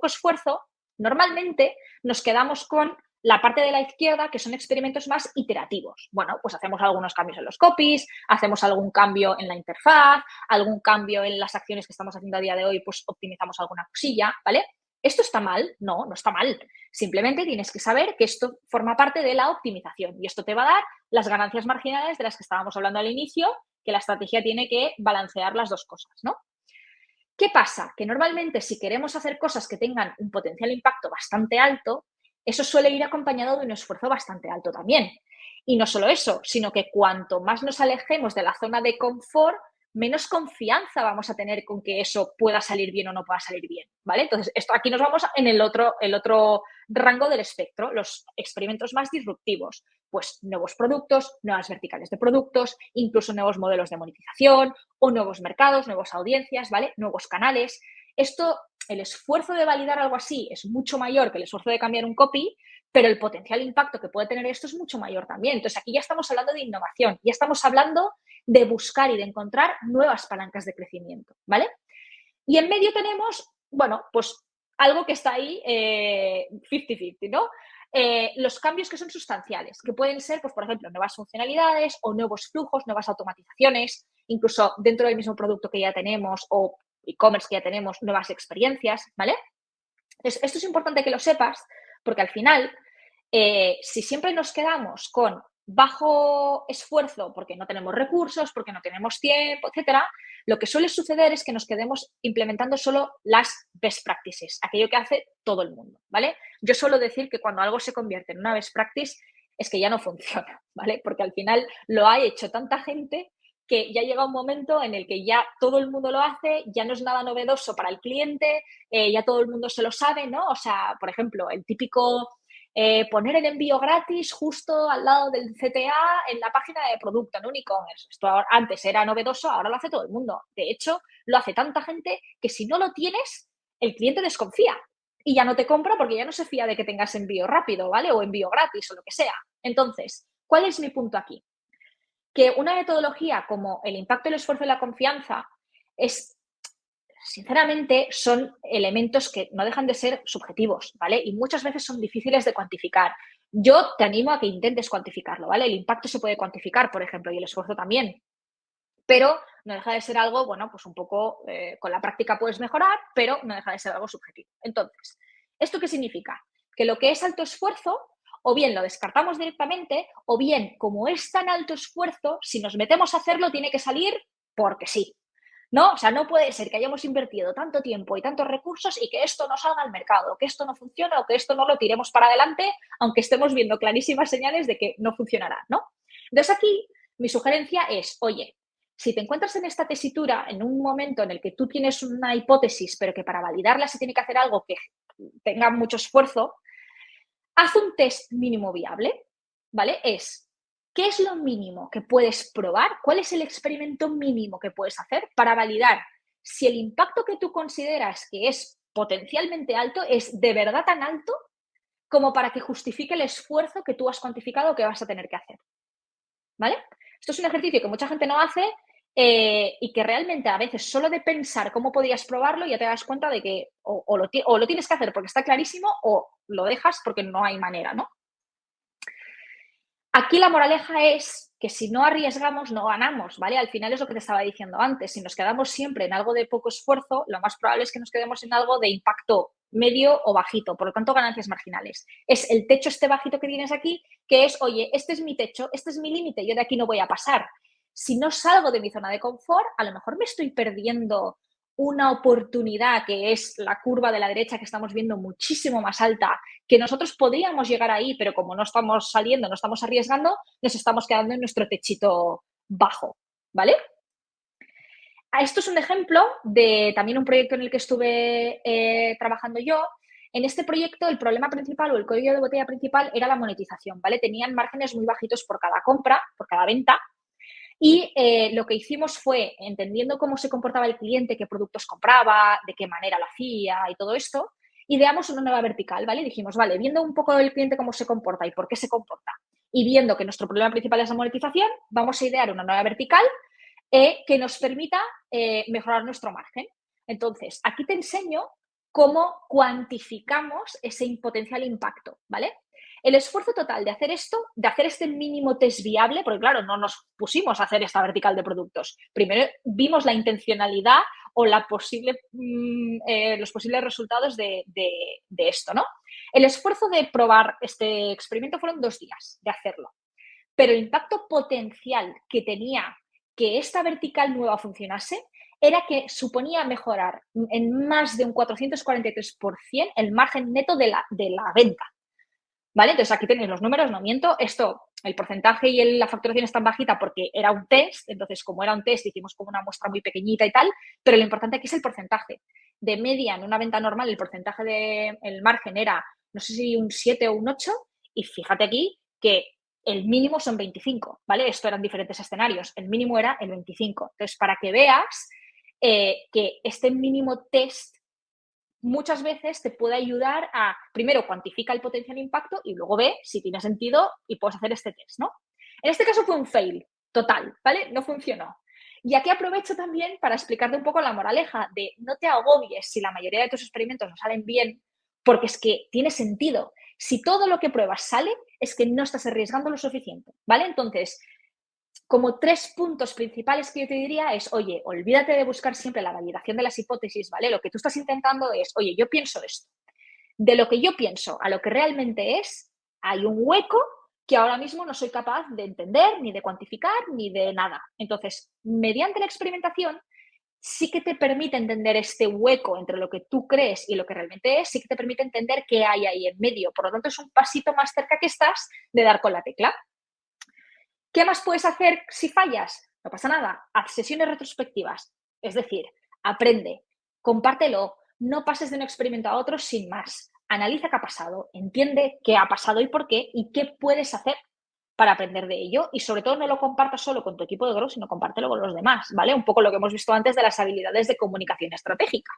esfuerzo, normalmente nos quedamos con la parte de la izquierda, que son experimentos más iterativos. Bueno, pues hacemos algunos cambios en los copies, hacemos algún cambio en la interfaz, algún cambio en las acciones que estamos haciendo a día de hoy, pues optimizamos alguna cosilla, ¿vale? ¿Esto está mal? No, no está mal. Simplemente tienes que saber que esto forma parte de la optimización y esto te va a dar las ganancias marginales de las que estábamos hablando al inicio, que la estrategia tiene que balancear las dos cosas, ¿no? ¿Qué pasa? Que normalmente si queremos hacer cosas que tengan un potencial impacto bastante alto, eso suele ir acompañado de un esfuerzo bastante alto también. Y no solo eso, sino que cuanto más nos alejemos de la zona de confort, menos confianza vamos a tener con que eso pueda salir bien o no pueda salir bien, ¿vale? Entonces, aquí nos vamos en el otro rango del espectro, los experimentos más disruptivos, pues nuevos productos, nuevas verticales de productos, incluso nuevos modelos de monetización o nuevos mercados, nuevas audiencias, ¿vale? Nuevos canales. Esto el esfuerzo de validar algo así es mucho mayor que el esfuerzo de cambiar un copy, pero el potencial impacto que puede tener esto es mucho mayor también. Entonces, aquí ya estamos hablando de innovación, ya estamos hablando de buscar y de encontrar nuevas palancas de crecimiento, ¿vale? Y en medio tenemos, bueno, pues algo que está ahí 50-50, ¿no? Los cambios que son sustanciales, que pueden ser, pues, por ejemplo, nuevas funcionalidades o nuevos flujos, nuevas automatizaciones, incluso dentro del mismo producto que ya tenemos o e-commerce que ya tenemos, nuevas experiencias, ¿vale? Entonces, esto es importante que lo sepas porque al final, si siempre nos quedamos con bajo esfuerzo porque no tenemos recursos, porque no tenemos tiempo, etcétera, lo que suele suceder es que nos quedemos implementando solo las best practices, aquello que hace todo el mundo, ¿vale? Yo suelo decir que cuando algo se convierte en una best practice es que ya no funciona, ¿vale? Porque al final lo ha hecho tanta gente que ya llega un momento en el que ya todo el mundo lo hace, ya no es nada novedoso para el cliente, ya todo el mundo se lo sabe, ¿no? O sea, por ejemplo, el típico poner el envío gratis justo al lado del CTA en la página de producto, en un e-commerce. Esto antes era novedoso, ahora lo hace todo el mundo. De hecho, lo hace tanta gente que si no lo tienes, el cliente desconfía y ya no te compra porque ya no se fía de que tengas envío rápido, ¿vale? O envío gratis o lo que sea. Entonces, ¿cuál es mi punto aquí? Que una metodología como el impacto, el esfuerzo y la confianza es, sinceramente, son elementos que no dejan de ser subjetivos, ¿vale? Y muchas veces son difíciles de cuantificar. Yo te animo a que intentes cuantificarlo, ¿vale? El impacto se puede cuantificar, por ejemplo, y el esfuerzo también, pero no deja de ser algo, bueno, pues un poco con la práctica puedes mejorar, pero no deja de ser algo subjetivo. Entonces, ¿esto qué significa? Que lo que es alto esfuerzo, o bien lo descartamos directamente, o bien, como es tan alto esfuerzo, si nos metemos a hacerlo, tiene que salir porque sí. ¿No? O sea, no puede ser que hayamos invertido tanto tiempo y tantos recursos y que esto no salga al mercado, que esto no funcione o que esto no lo tiremos para adelante, aunque estemos viendo clarísimas señales de que no funcionará, ¿no? Entonces aquí mi sugerencia es, oye, si te encuentras en esta tesitura, en un momento en el que tú tienes una hipótesis, pero que para validarla se tiene que hacer algo que tenga mucho esfuerzo, haz un test mínimo viable, ¿vale? ¿Qué es lo mínimo que puedes probar? ¿Cuál es el experimento mínimo que puedes hacer para validar si el impacto que tú consideras que es potencialmente alto es de verdad tan alto como para que justifique el esfuerzo que tú has cuantificado que vas a tener que hacer? ¿Vale? Esto es un ejercicio que mucha gente no hace y que realmente a veces solo de pensar cómo podrías probarlo ya te das cuenta de que o lo tienes que hacer porque está clarísimo o lo dejas porque no hay manera, ¿no? Aquí la moraleja es que si no arriesgamos, no ganamos, ¿vale? Al final es lo que te estaba diciendo antes. Si nos quedamos siempre en algo de poco esfuerzo, lo más probable es que nos quedemos en algo de impacto medio o bajito, por lo tanto, ganancias marginales. Es el techo este bajito que tienes aquí, que es, oye, este es mi techo, este es mi límite, yo de aquí no voy a pasar. Si no salgo de mi zona de confort, a lo mejor me estoy perdiendo una oportunidad que es la curva de la derecha que estamos viendo muchísimo más alta, que nosotros podríamos llegar ahí, pero como no estamos saliendo, no estamos arriesgando, nos estamos quedando en nuestro techito bajo, ¿vale? Esto es un ejemplo de también un proyecto en el que estuve trabajando yo. En este proyecto el problema principal o el código de botella principal era la monetización, ¿vale? Tenían márgenes muy bajitos por cada compra, por cada venta, y lo que hicimos fue, entendiendo cómo se comportaba el cliente, qué productos compraba, de qué manera lo hacía y todo esto, ideamos una nueva vertical, ¿vale? Dijimos, vale, viendo un poco el cliente cómo se comporta y por qué se comporta, y viendo que nuestro problema principal es la monetización, vamos a idear una nueva vertical que nos permita mejorar nuestro margen. Entonces, aquí te enseño cómo cuantificamos ese potencial impacto, ¿vale? El esfuerzo total de hacer esto, de hacer este mínimo test viable, porque claro, no nos pusimos a hacer esta vertical de productos. Primero vimos la intencionalidad o los posibles resultados de esto, ¿no? El esfuerzo de probar este experimento fueron 2 días de hacerlo, pero el impacto potencial que tenía que esta vertical nueva funcionase era que suponía mejorar en más de un 443% el margen neto de la venta. ¿Vale? Entonces aquí tenéis los números, no miento. Esto, el porcentaje y la facturación es tan bajita porque era un test. Entonces, como era un test, hicimos como una muestra muy pequeñita y tal. Pero lo importante aquí es el porcentaje. De media, en una venta normal, el porcentaje del margen era, no sé si un 7 o un 8. Y fíjate aquí que el mínimo son 25, ¿vale? Esto eran diferentes escenarios. El mínimo era el 25. Entonces, para que veas que este mínimo test muchas veces te puede ayudar a, primero, cuantifica el potencial impacto y luego ve si tiene sentido y puedes hacer este test, ¿no? En este caso fue un fail total, ¿vale? No funcionó. Y aquí aprovecho también para explicarte un poco la moraleja de no te agobies si la mayoría de tus experimentos no salen bien, porque es que tiene sentido. Si todo lo que pruebas sale, es que no estás arriesgando lo suficiente, ¿vale? Entonces, como 3 puntos principales que yo te diría es, oye, olvídate de buscar siempre la validación de las hipótesis, ¿vale? Lo que tú estás intentando es, oye, yo pienso esto. De lo que yo pienso a lo que realmente es, hay un hueco que ahora mismo no soy capaz de entender, ni de cuantificar, ni de nada. Entonces, mediante la experimentación, sí que te permite entender este hueco entre lo que tú crees y lo que realmente es, sí que te permite entender qué hay ahí en medio. Por lo tanto, es un pasito más cerca que estás de dar con la tecla. ¿Qué más puedes hacer si fallas? No pasa nada. Haz sesiones retrospectivas. Es decir, aprende, compártelo, no pases de un experimento a otro sin más. Analiza qué ha pasado, entiende qué ha pasado y por qué y qué puedes hacer para aprender de ello. Y sobre todo no lo compartas solo con tu equipo de growth, sino compártelo con los demás, ¿vale? Un poco lo que hemos visto antes de las habilidades de comunicación estratégica.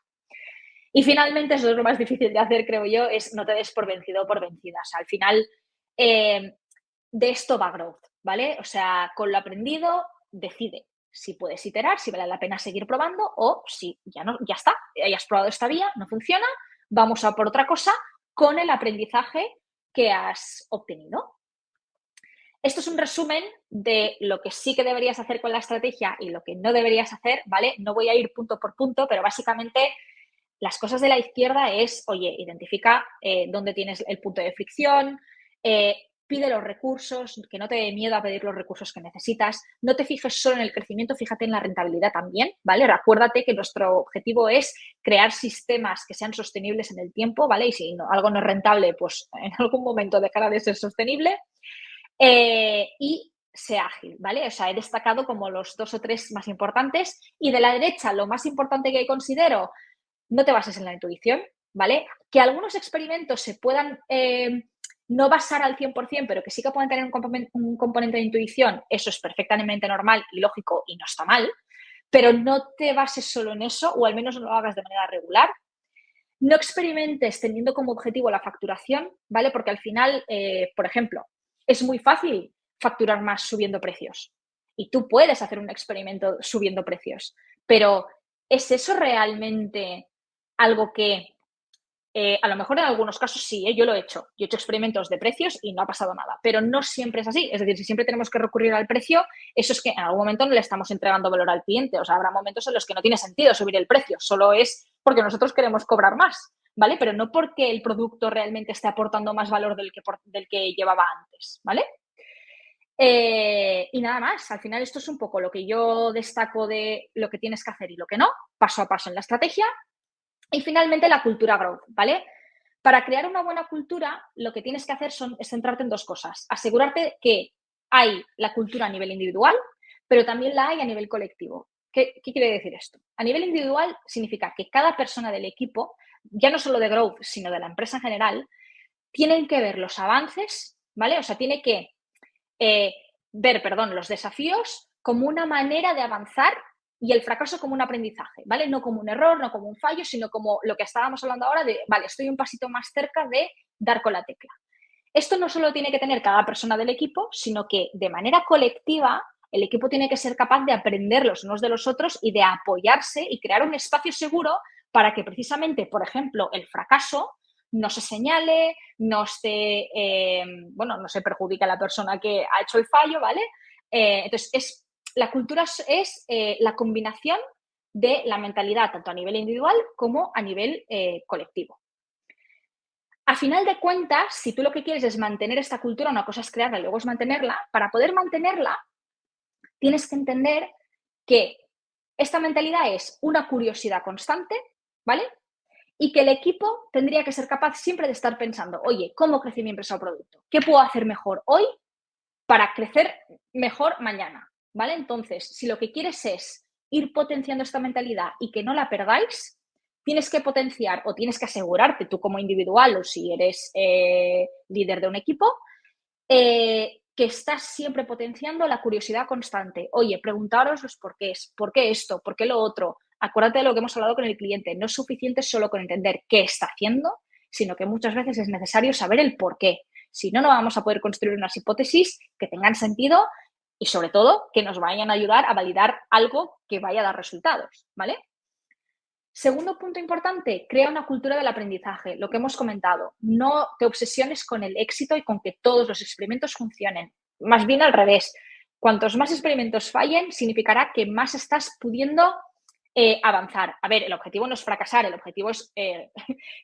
Y finalmente, eso es lo más difícil de hacer, creo yo, es no te des por vencido o por vencida. O sea, al final, de esto va growth, ¿vale? O sea, con lo aprendido, decide si puedes iterar, si vale la pena seguir probando o si ya no, ya está, ya has probado esta vía, no funciona, vamos a por otra cosa con el aprendizaje que has obtenido. Esto es un resumen de lo que sí que deberías hacer con la estrategia y lo que no deberías hacer, ¿vale? No voy a ir punto por punto, pero básicamente las cosas de la izquierda es, oye, identifica dónde tienes el punto de fricción, pide los recursos, que no te dé miedo a pedir los recursos que necesitas, no te fijes solo en el crecimiento, fíjate en la rentabilidad también, ¿vale? Recuérdate que nuestro objetivo es crear sistemas que sean sostenibles en el tiempo, ¿vale? Y si no, algo no es rentable, pues en algún momento dejará de ser sostenible. Y sea ágil, ¿vale? O sea, he destacado como los 2 o 3 más importantes. Y de la derecha, lo más importante que considero, no te bases en la intuición, ¿vale? Que algunos experimentos se puedan no basar al 100%, pero que sí que pueden tener un componente de intuición, eso es perfectamente normal y lógico y no está mal, pero no te bases solo en eso, o al menos no lo hagas de manera regular. No experimentes teniendo como objetivo la facturación, ¿vale? Porque al final, por ejemplo, es muy fácil facturar más subiendo precios. Y tú puedes hacer un experimento subiendo precios. Pero ¿es eso realmente algo que a lo mejor en algunos casos sí, yo lo he hecho. Yo he hecho experimentos de precios y no ha pasado nada, pero no siempre es así. Es decir, si siempre tenemos que recurrir al precio, eso es que en algún momento no le estamos entregando valor al cliente. O sea, habrá momentos en los que no tiene sentido subir el precio, solo es porque nosotros queremos cobrar más, ¿vale? Pero no porque el producto realmente esté aportando más valor del que llevaba antes, ¿vale? Y nada más, al final esto es un poco lo que yo destaco de lo que tienes que hacer y lo que no, paso a paso en la estrategia. Y finalmente la cultura growth, ¿vale? Para crear una buena cultura, lo que tienes que hacer es centrarte en 2 cosas. Asegurarte que hay la cultura a nivel individual, pero también la hay a nivel colectivo. ¿Qué quiere decir esto? A nivel individual significa que cada persona del equipo, ya no solo de growth, sino de la empresa en general, tienen que ver los avances, ¿vale? O sea, tiene que ver, los desafíos como una manera de avanzar y el fracaso como un aprendizaje, ¿vale? No como un error, no como un fallo, sino como lo que estábamos hablando ahora de, vale, estoy un pasito más cerca de dar con la tecla. Esto no solo tiene que tener cada persona del equipo, sino que de manera colectiva el equipo tiene que ser capaz de aprender los unos de los otros y de apoyarse y crear un espacio seguro para que precisamente, por ejemplo, el fracaso no se señale, no se perjudique a la persona que ha hecho el fallo, ¿vale? Entonces, la cultura es la combinación de la mentalidad tanto a nivel individual como a nivel colectivo. A final de cuentas, si tú lo que quieres es mantener esta cultura, una cosa es crearla y luego es mantenerla, para poder mantenerla tienes que entender que esta mentalidad es una curiosidad constante, ¿vale? Y que el equipo tendría que ser capaz siempre de estar pensando, oye, ¿cómo crece mi empresa o producto? ¿Qué puedo hacer mejor hoy para crecer mejor mañana? ¿Vale? Entonces, si lo que quieres es ir potenciando esta mentalidad y que no la perdáis, tienes que potenciar o tienes que asegurarte tú como individual o si eres líder de un equipo, que estás siempre potenciando la curiosidad constante. Oye, preguntaros los porqués, ¿por qué esto? ¿Por qué lo otro? Acuérdate de lo que hemos hablado con el cliente. No es suficiente solo con entender qué está haciendo, sino que muchas veces es necesario saber el por qué. Si no, no vamos a poder construir unas hipótesis que tengan sentido y, sobre todo, que nos vayan a ayudar a validar algo que vaya a dar resultados, ¿vale? Segundo punto importante, crea una cultura del aprendizaje, lo que hemos comentado. No te obsesiones con el éxito y con que todos los experimentos funcionen. Más bien al revés. Cuantos más experimentos fallen, significará que más estás pudiendo avanzar. A ver, el objetivo no es fracasar, el objetivo es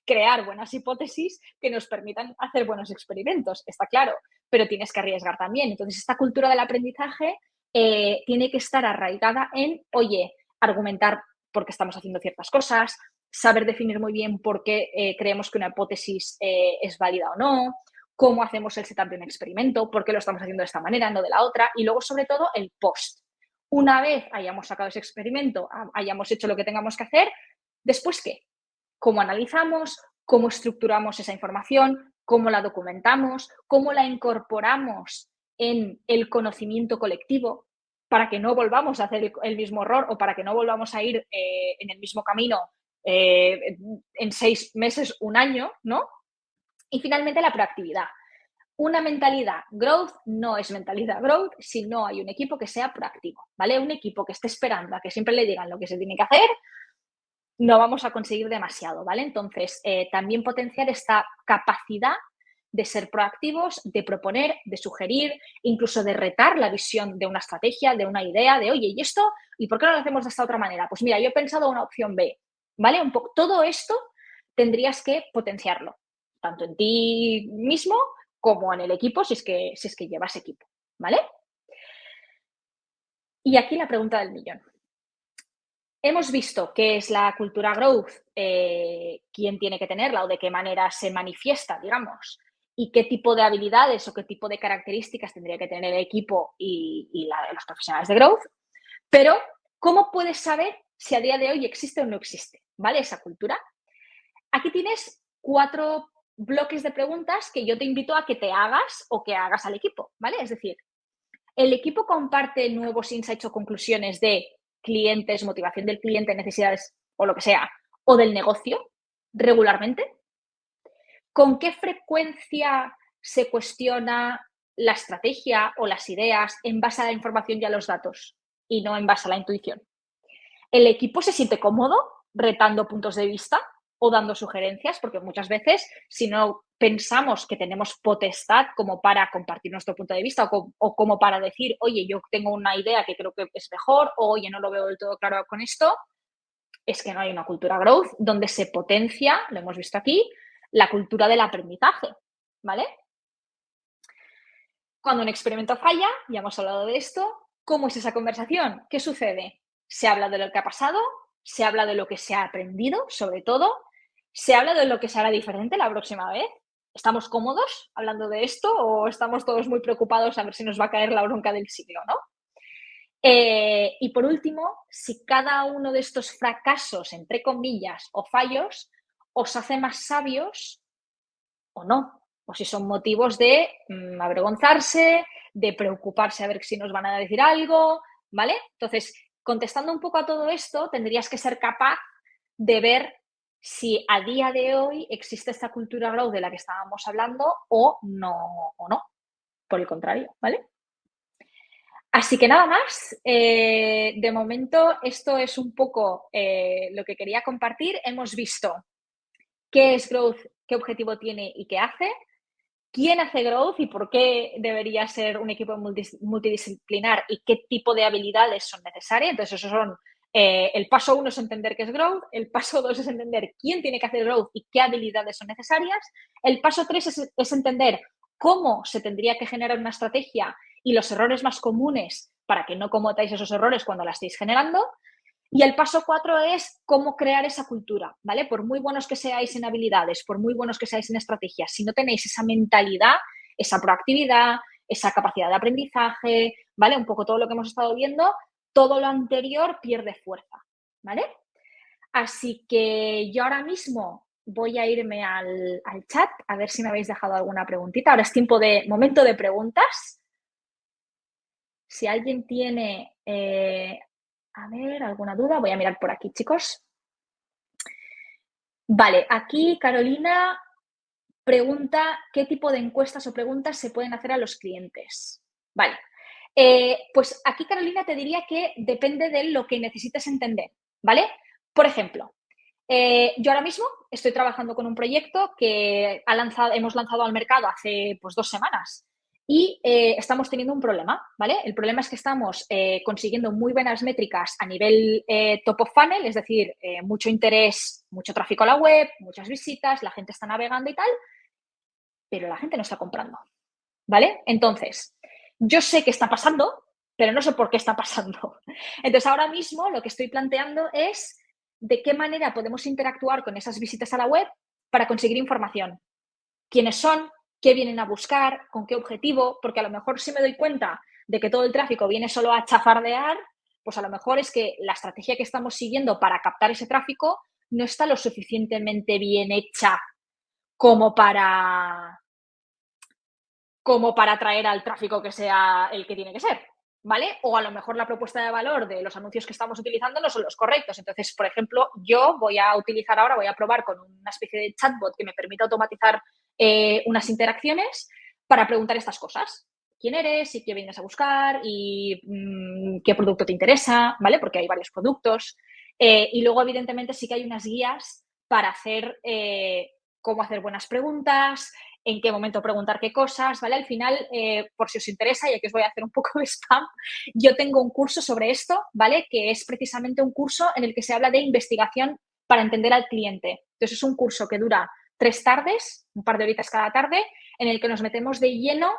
crear buenas hipótesis que nos permitan hacer buenos experimentos, está claro, pero tienes que arriesgar también. Entonces, esta cultura del aprendizaje tiene que estar arraigada en, oye, argumentar por qué estamos haciendo ciertas cosas, saber definir muy bien por qué creemos que una hipótesis es válida o no, cómo hacemos el setup de un experimento, por qué lo estamos haciendo de esta manera, no de la otra, y luego, sobre todo, el post. Una vez hayamos sacado ese experimento, hayamos hecho lo que tengamos que hacer, ¿después qué? ¿Cómo analizamos? ¿Cómo estructuramos esa información? ¿Cómo la documentamos? ¿Cómo la incorporamos en el conocimiento colectivo para que no volvamos a hacer el mismo error o para que no volvamos a ir en el mismo camino en 6 meses, un año, ¿no? Y finalmente la proactividad. Una mentalidad growth no es mentalidad growth si no hay un equipo que sea proactivo, ¿vale? Un equipo que esté esperando a que siempre le digan lo que se tiene que hacer, no vamos a conseguir demasiado, ¿vale? Entonces, también potenciar esta capacidad de ser proactivos, de proponer, de sugerir, incluso de retar la visión de una estrategia, de una idea, de, oye, ¿y esto? ¿Y por qué no lo hacemos de esta otra manera? Pues mira, yo he pensado una opción B, ¿vale? Un poco, todo esto tendrías que potenciarlo, tanto en ti mismo como en el equipo, si es que llevas equipo, ¿vale? Y aquí la pregunta del millón. Hemos visto qué es la cultura growth, quién tiene que tenerla o de qué manera se manifiesta, digamos, y qué tipo de habilidades o qué tipo de características tendría que tener el equipo y los profesionales de growth. Pero, ¿cómo puedes saber si a día de hoy existe o no existe? ¿Vale? Esa cultura. Aquí tienes 4 bloques de preguntas que yo te invito a que te hagas o que hagas al equipo, ¿vale? Es decir, ¿el equipo comparte nuevos insights o conclusiones de clientes, motivación del cliente, necesidades o lo que sea, o del negocio regularmente? ¿Con qué frecuencia se cuestiona la estrategia o las ideas en base a la información y a los datos y no en base a la intuición? ¿El equipo se siente cómodo retando puntos de vista o dando sugerencias? Porque muchas veces, si no pensamos que tenemos potestad como para compartir nuestro punto de vista o como para decir, oye, yo tengo una idea que creo que es mejor o oye, no lo veo del todo claro con esto, es que no hay una cultura growth donde se potencia, lo hemos visto aquí, la cultura del aprendizaje, ¿vale? Cuando un experimento falla, ya hemos hablado de esto, ¿cómo es esa conversación? ¿Qué sucede? Se habla de lo que ha pasado, se habla de lo que se ha aprendido, sobre todo, se habla de lo que se hará diferente la próxima vez. ¿Estamos cómodos hablando de esto o estamos todos muy preocupados a ver si nos va a caer la bronca del siglo, ¿no? Y por último, si cada uno de estos fracasos, entre comillas, o fallos, os hace más sabios o no, o si son motivos de avergonzarse, de preocuparse a ver si nos van a decir algo, ¿vale? Entonces, contestando un poco a todo esto, tendrías que ser capaz de ver si a día de hoy existe esta cultura growth de la que estábamos hablando o no, por el contrario, ¿vale? Así que nada más, de momento esto es un poco lo que quería compartir. Hemos visto qué es growth, qué objetivo tiene y qué hace, quién hace growth y por qué debería ser un equipo multidisciplinar y qué tipo de habilidades son necesarias. Entonces, esos son el paso 1 es entender qué es growth, el paso 2 es entender quién tiene que hacer growth y qué habilidades son necesarias, el paso 3 es entender cómo se tendría que generar una estrategia y los errores más comunes para que no cometáis esos errores cuando la estéis generando. Y el paso 4 es cómo crear esa cultura, ¿vale? Por muy buenos que seáis en habilidades, por muy buenos que seáis en estrategias, si no tenéis esa mentalidad, esa proactividad, esa capacidad de aprendizaje, ¿vale? Un poco todo lo que hemos estado viendo, todo lo anterior pierde fuerza, ¿vale? Así que yo ahora mismo voy a irme al chat a ver si me habéis dejado alguna preguntita. Ahora es momento de preguntas. Si alguien tiene A ver, ¿alguna duda? Voy a mirar por aquí, chicos. Vale, aquí Carolina pregunta qué tipo de encuestas o preguntas se pueden hacer a los clientes. Vale, pues aquí Carolina te diría que depende de lo que necesites entender, ¿vale? Por ejemplo, yo ahora mismo estoy trabajando con un proyecto que hemos lanzado al mercado hace pues 2 semanas y estamos teniendo un problema, ¿vale? El problema es que estamos consiguiendo muy buenas métricas a nivel top of funnel, es decir, mucho interés, mucho tráfico a la web, muchas visitas, la gente está navegando y tal, pero la gente no está comprando, ¿vale? Entonces, yo sé qué está pasando, pero no sé por qué está pasando. Entonces, ahora mismo lo que estoy planteando es de qué manera podemos interactuar con esas visitas a la web para conseguir información. ¿Quiénes son? ¿Qué vienen a buscar? ¿Con qué objetivo? Porque a lo mejor si me doy cuenta de que todo el tráfico viene solo a chafardear, pues a lo mejor es que la estrategia que estamos siguiendo para captar ese tráfico no está lo suficientemente bien hecha como para atraer al tráfico que sea el que tiene que ser, ¿vale? O a lo mejor la propuesta de valor de los anuncios que estamos utilizando no son los correctos. Entonces, por ejemplo, yo voy a probar con una especie de chatbot que me permita automatizar unas interacciones para preguntar estas cosas. ¿Quién eres? ¿Y qué vienes a buscar? ¿Y qué producto te interesa? ¿Vale? Porque hay varios productos. Y luego, evidentemente, sí que hay unas guías para hacer cómo hacer buenas preguntas, en qué momento preguntar qué cosas, ¿vale? Al final, por si os interesa, y aquí os voy a hacer un poco de spam, yo tengo un curso sobre esto, ¿vale? Que es precisamente un curso en el que se habla de investigación para entender al cliente. Entonces, es un curso que dura 3 tardes, un par de horitas cada tarde, en el que nos metemos de lleno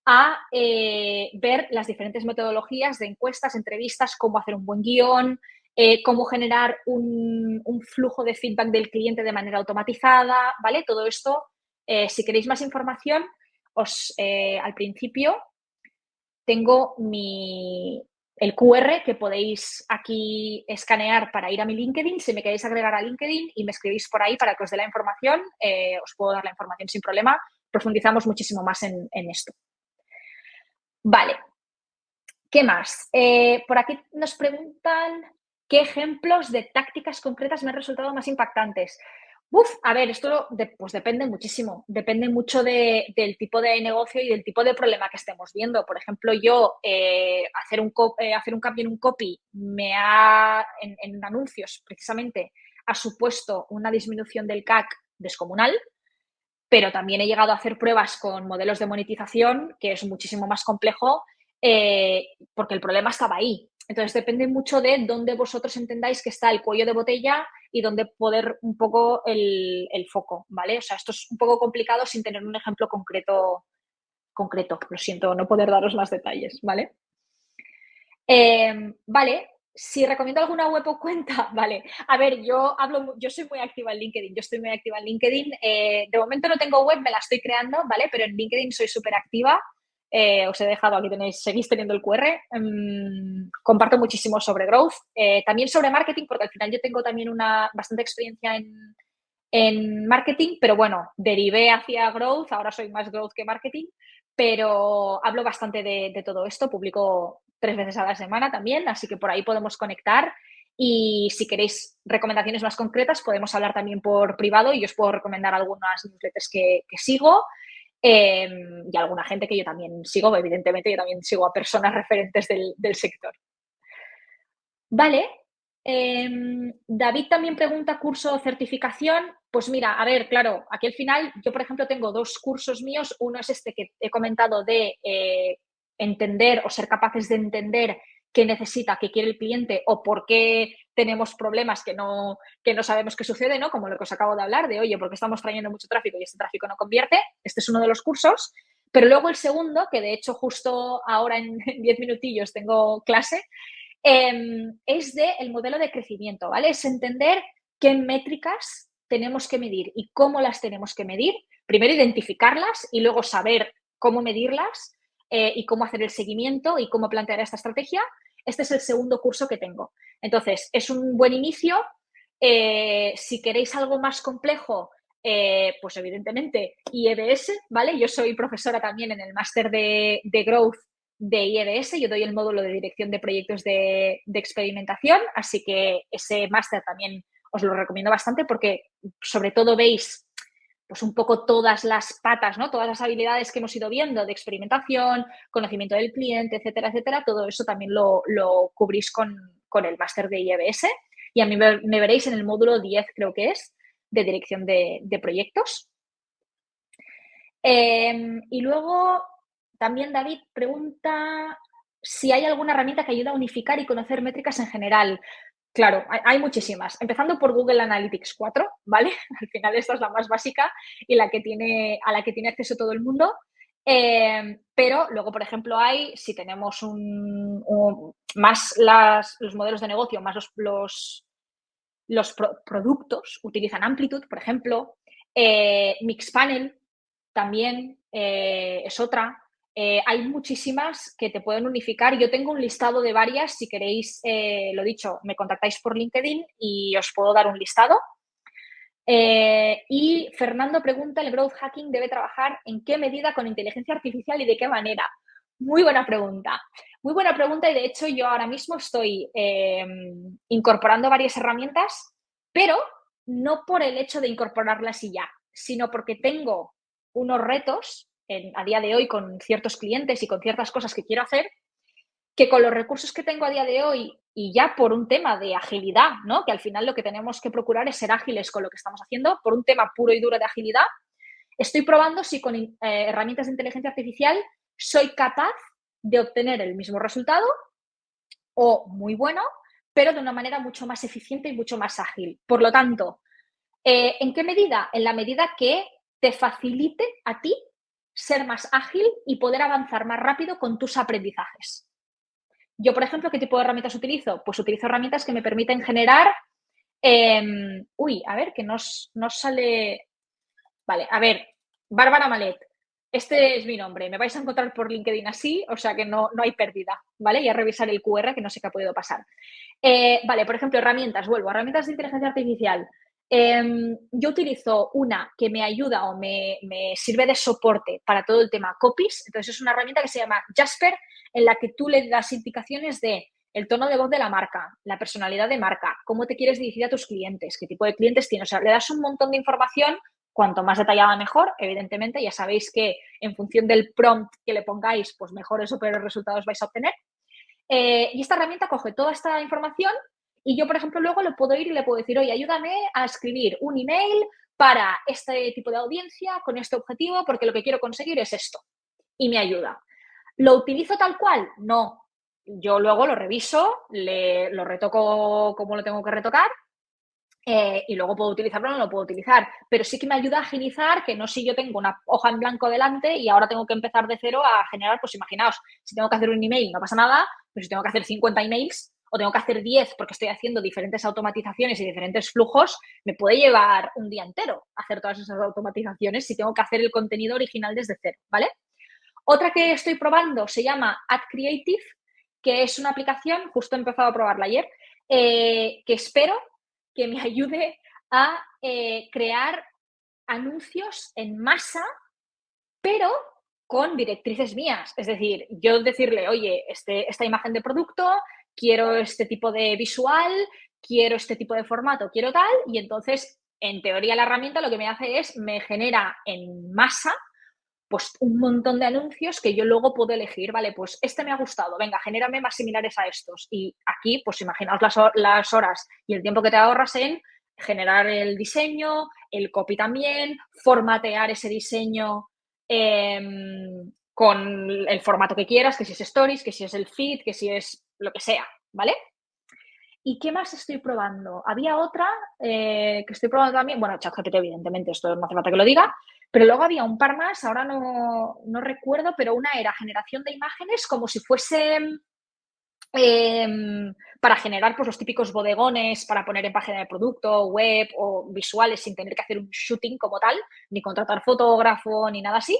a ver las diferentes metodologías de encuestas, entrevistas, cómo hacer un buen guión, cómo generar un flujo de feedback del cliente de manera automatizada, ¿vale? Todo esto, si queréis más información, al principio tengo el QR que podéis aquí escanear para ir a mi LinkedIn. Si me queréis agregar a LinkedIn y me escribís por ahí para que os dé la información, os puedo dar la información sin problema. Profundizamos muchísimo más en esto. Vale, ¿qué más? Por aquí nos preguntan qué ejemplos de tácticas concretas me han resultado más impactantes. A ver, esto pues depende muchísimo, depende mucho del tipo de negocio y del tipo de problema que estemos viendo. Por ejemplo, yo hacer un cambio en un copy en anuncios precisamente ha supuesto una disminución del CAC descomunal, pero también he llegado a hacer pruebas con modelos de monetización, que es muchísimo más complejo, porque el problema estaba ahí. Entonces, depende mucho de dónde vosotros entendáis que está el cuello de botella y dónde poner un poco el foco, ¿vale? O sea, esto es un poco complicado sin tener un ejemplo concreto. Lo siento, no poder daros más detalles, ¿vale? Vale, si recomiendo alguna web o cuenta, vale. A ver, yo soy muy activa en LinkedIn, yo estoy muy activa en LinkedIn. De momento no tengo web, me la estoy creando, ¿vale? Pero en LinkedIn soy súper activa. Os he dejado, aquí seguís teniendo el QR. Comparto muchísimo sobre growth, también sobre marketing, porque al final yo tengo también bastante experiencia en marketing, pero bueno, derivé hacia growth, ahora soy más growth que marketing, pero hablo bastante de todo esto, publico 3 veces a la semana también, así que por ahí podemos conectar y si queréis recomendaciones más concretas podemos hablar también por privado y os puedo recomendar algunas newsletters que sigo y alguna gente que yo también sigo, evidentemente yo también sigo a personas referentes del sector. Vale. David también pregunta curso o certificación. Pues mira, a ver, claro, aquí al final yo, por ejemplo, tengo 2 cursos míos. Uno es este que he comentado de entender o ser capaces de entender qué necesita, qué quiere el cliente o por qué tenemos problemas que no sabemos qué sucede, ¿no? Como lo que os acabo de hablar, de oye, porque estamos trayendo mucho tráfico y este tráfico no convierte. Este es uno de los cursos. Pero luego el segundo, que de hecho justo ahora en 10 minutillos tengo clase, es el modelo de crecimiento, ¿vale? Es entender qué métricas tenemos que medir y cómo las tenemos que medir. Primero identificarlas y luego saber cómo medirlas y cómo hacer el seguimiento y cómo plantear esta estrategia. Este es el segundo curso que tengo. Entonces, es un buen inicio. Si queréis algo más complejo, pues evidentemente IEBS, ¿vale? Yo soy profesora también en el máster de Growth de IEBS, yo doy el módulo de dirección de proyectos de experimentación, así que ese máster también os lo recomiendo bastante porque sobre todo veis pues un poco todas las patas, ¿no? Todas las habilidades que hemos ido viendo de experimentación, conocimiento del cliente, etcétera, etcétera, todo eso también lo cubrís con el máster de IEBS y a mí me veréis en el módulo 10, creo que es, de dirección de proyectos. Y luego también David pregunta si hay alguna herramienta que ayuda a unificar y conocer métricas en general. Claro, hay muchísimas. Empezando por Google Analytics 4, ¿vale? Al final esta es la más básica y a la que tiene acceso todo el mundo. Pero luego, por ejemplo, si tenemos más los modelos de negocio, más los productos, utilizan Amplitude, por ejemplo. Mixpanel también es otra. Hay muchísimas que te pueden unificar. Yo tengo un listado de varias. Si queréis, lo dicho, me contactáis por LinkedIn y os puedo dar un listado. Y Fernando pregunta, ¿el growth hacking debe trabajar en qué medida con inteligencia artificial y de qué manera? Muy buena pregunta. Muy buena pregunta y de hecho yo ahora mismo estoy incorporando varias herramientas, pero no por el hecho de incorporarlas y ya, sino porque tengo unos retos a día de hoy con ciertos clientes y con ciertas cosas que quiero hacer, que con los recursos que tengo a día de hoy y ya por un tema de agilidad, ¿no? Que al final lo que tenemos que procurar es ser ágiles con lo que estamos haciendo, por un tema puro y duro de agilidad, estoy probando si con herramientas de inteligencia artificial soy capaz de obtener el mismo resultado o muy bueno, pero de una manera mucho más eficiente y mucho más ágil. Por lo tanto, ¿en qué medida? En la medida que te facilite a ti ser más ágil y poder avanzar más rápido con tus aprendizajes. Yo, por ejemplo, ¿qué tipo de herramientas utilizo? Pues utilizo herramientas que me permiten generar... a ver, que nos sale... Vale, a ver, Bárbara Malet, este es mi nombre, me vais a encontrar por LinkedIn así, o sea que no hay pérdida, ¿vale? Y a revisar el QR que no sé qué ha podido pasar. Vale, por ejemplo, herramientas de inteligencia artificial. Yo utilizo una que me ayuda o me sirve de soporte para todo el tema copies. Entonces es una herramienta que se llama Jasper, en la que tú le das indicaciones de el tono de voz de la marca, la personalidad de marca, cómo te quieres dirigir a tus clientes, qué tipo de clientes tienes. O sea, le das un montón de información, cuanto más detallada mejor, evidentemente. Ya sabéis que en función del prompt que le pongáis, pues mejores o peores resultados vais a obtener. Y esta herramienta coge toda esta información y yo, por ejemplo, luego le puedo ir y le puedo decir, oye, ayúdame a escribir un email para este tipo de audiencia con este objetivo porque lo que quiero conseguir es esto. Y me ayuda. ¿Lo utilizo tal cual? No. Yo luego lo reviso, lo retoco como lo tengo que retocar y luego puedo utilizarlo o no lo puedo utilizar. Pero sí que me ayuda a agilizar que no si yo tengo una hoja en blanco delante y ahora tengo que empezar de cero a generar, pues imaginaos, si tengo que hacer un email no pasa nada, pero si tengo que hacer 50 emails o tengo que hacer 10 porque estoy haciendo diferentes automatizaciones y diferentes flujos, me puede llevar un día entero hacer todas esas automatizaciones si tengo que hacer el contenido original desde cero, ¿vale? Otra que estoy probando se llama Ad Creative, que es una aplicación, justo he empezado a probarla ayer, que espero que me ayude a crear anuncios en masa, pero con directrices mías. Es decir, yo decirle, oye, esta imagen de producto, quiero este tipo de visual, quiero este tipo de formato, quiero tal, y entonces, en teoría, la herramienta lo que me hace es, me genera en masa pues un montón de anuncios que yo luego puedo elegir, vale, pues este me ha gustado, venga, genérame más similares a estos. Y aquí, pues imaginaos las horas y el tiempo que te ahorras en generar el diseño, el copy también, formatear ese diseño con el formato que quieras, que si es stories, que si es el feed, que si es lo que sea, ¿vale? ¿Y qué más estoy probando? Había otra que estoy probando también, bueno, ChatGPT, evidentemente, esto no hace falta que lo diga, pero luego había un par más, ahora no recuerdo, pero una era generación de imágenes como si fuese para generar pues, los típicos bodegones para poner en página de producto, web o visuales sin tener que hacer un shooting como tal, ni contratar fotógrafo, ni nada así.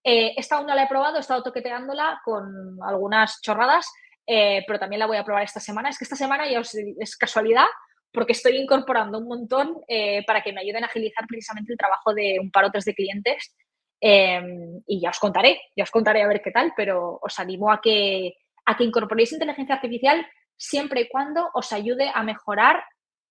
Esta aún no la he probado, he estado toqueteándola con algunas chorradas, pero también la voy a probar esta semana. Es que esta semana ya es casualidad porque estoy incorporando un montón para que me ayuden a agilizar precisamente el trabajo de un par o tres de clientes Y ya os contaré a ver qué tal, pero os animo a que incorporéis inteligencia artificial siempre y cuando os ayude a mejorar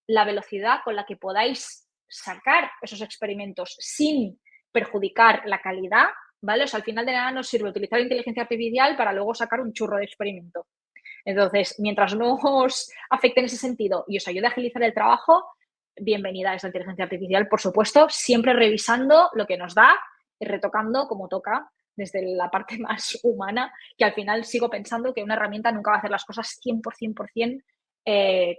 la velocidad con la que podáis sacar esos experimentos sin perjudicar la calidad, ¿vale? O sea, al final de nada nos sirve utilizar inteligencia artificial para luego sacar un churro de experimento. Entonces, mientras no os afecte en ese sentido y os ayude a agilizar el trabajo, bienvenida a esa inteligencia artificial, por supuesto, siempre revisando lo que nos da y retocando como toca desde la parte más humana, que al final sigo pensando que una herramienta nunca va a hacer las cosas 100%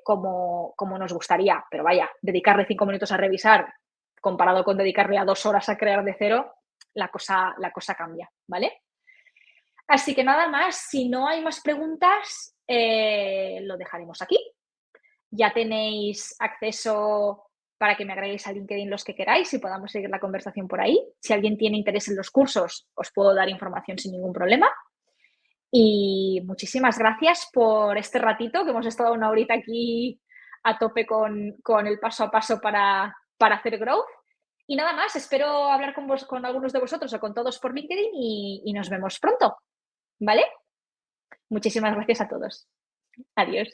como nos gustaría. Pero vaya, dedicarle 5 minutos a revisar comparado con dedicarle a 2 horas a crear de cero, la cosa cambia, ¿vale? Así que nada más, si no hay más preguntas, lo dejaremos aquí. Ya tenéis acceso para que me agreguéis a LinkedIn los que queráis y podamos seguir la conversación por ahí. Si alguien tiene interés en los cursos, os puedo dar información sin ningún problema. Y muchísimas gracias por este ratito, que hemos estado una horita aquí a tope con el paso a paso para hacer growth. Y nada más, espero hablar con algunos de vosotros o con todos por LinkedIn y nos vemos pronto. ¿Vale? Muchísimas gracias a todos. Adiós.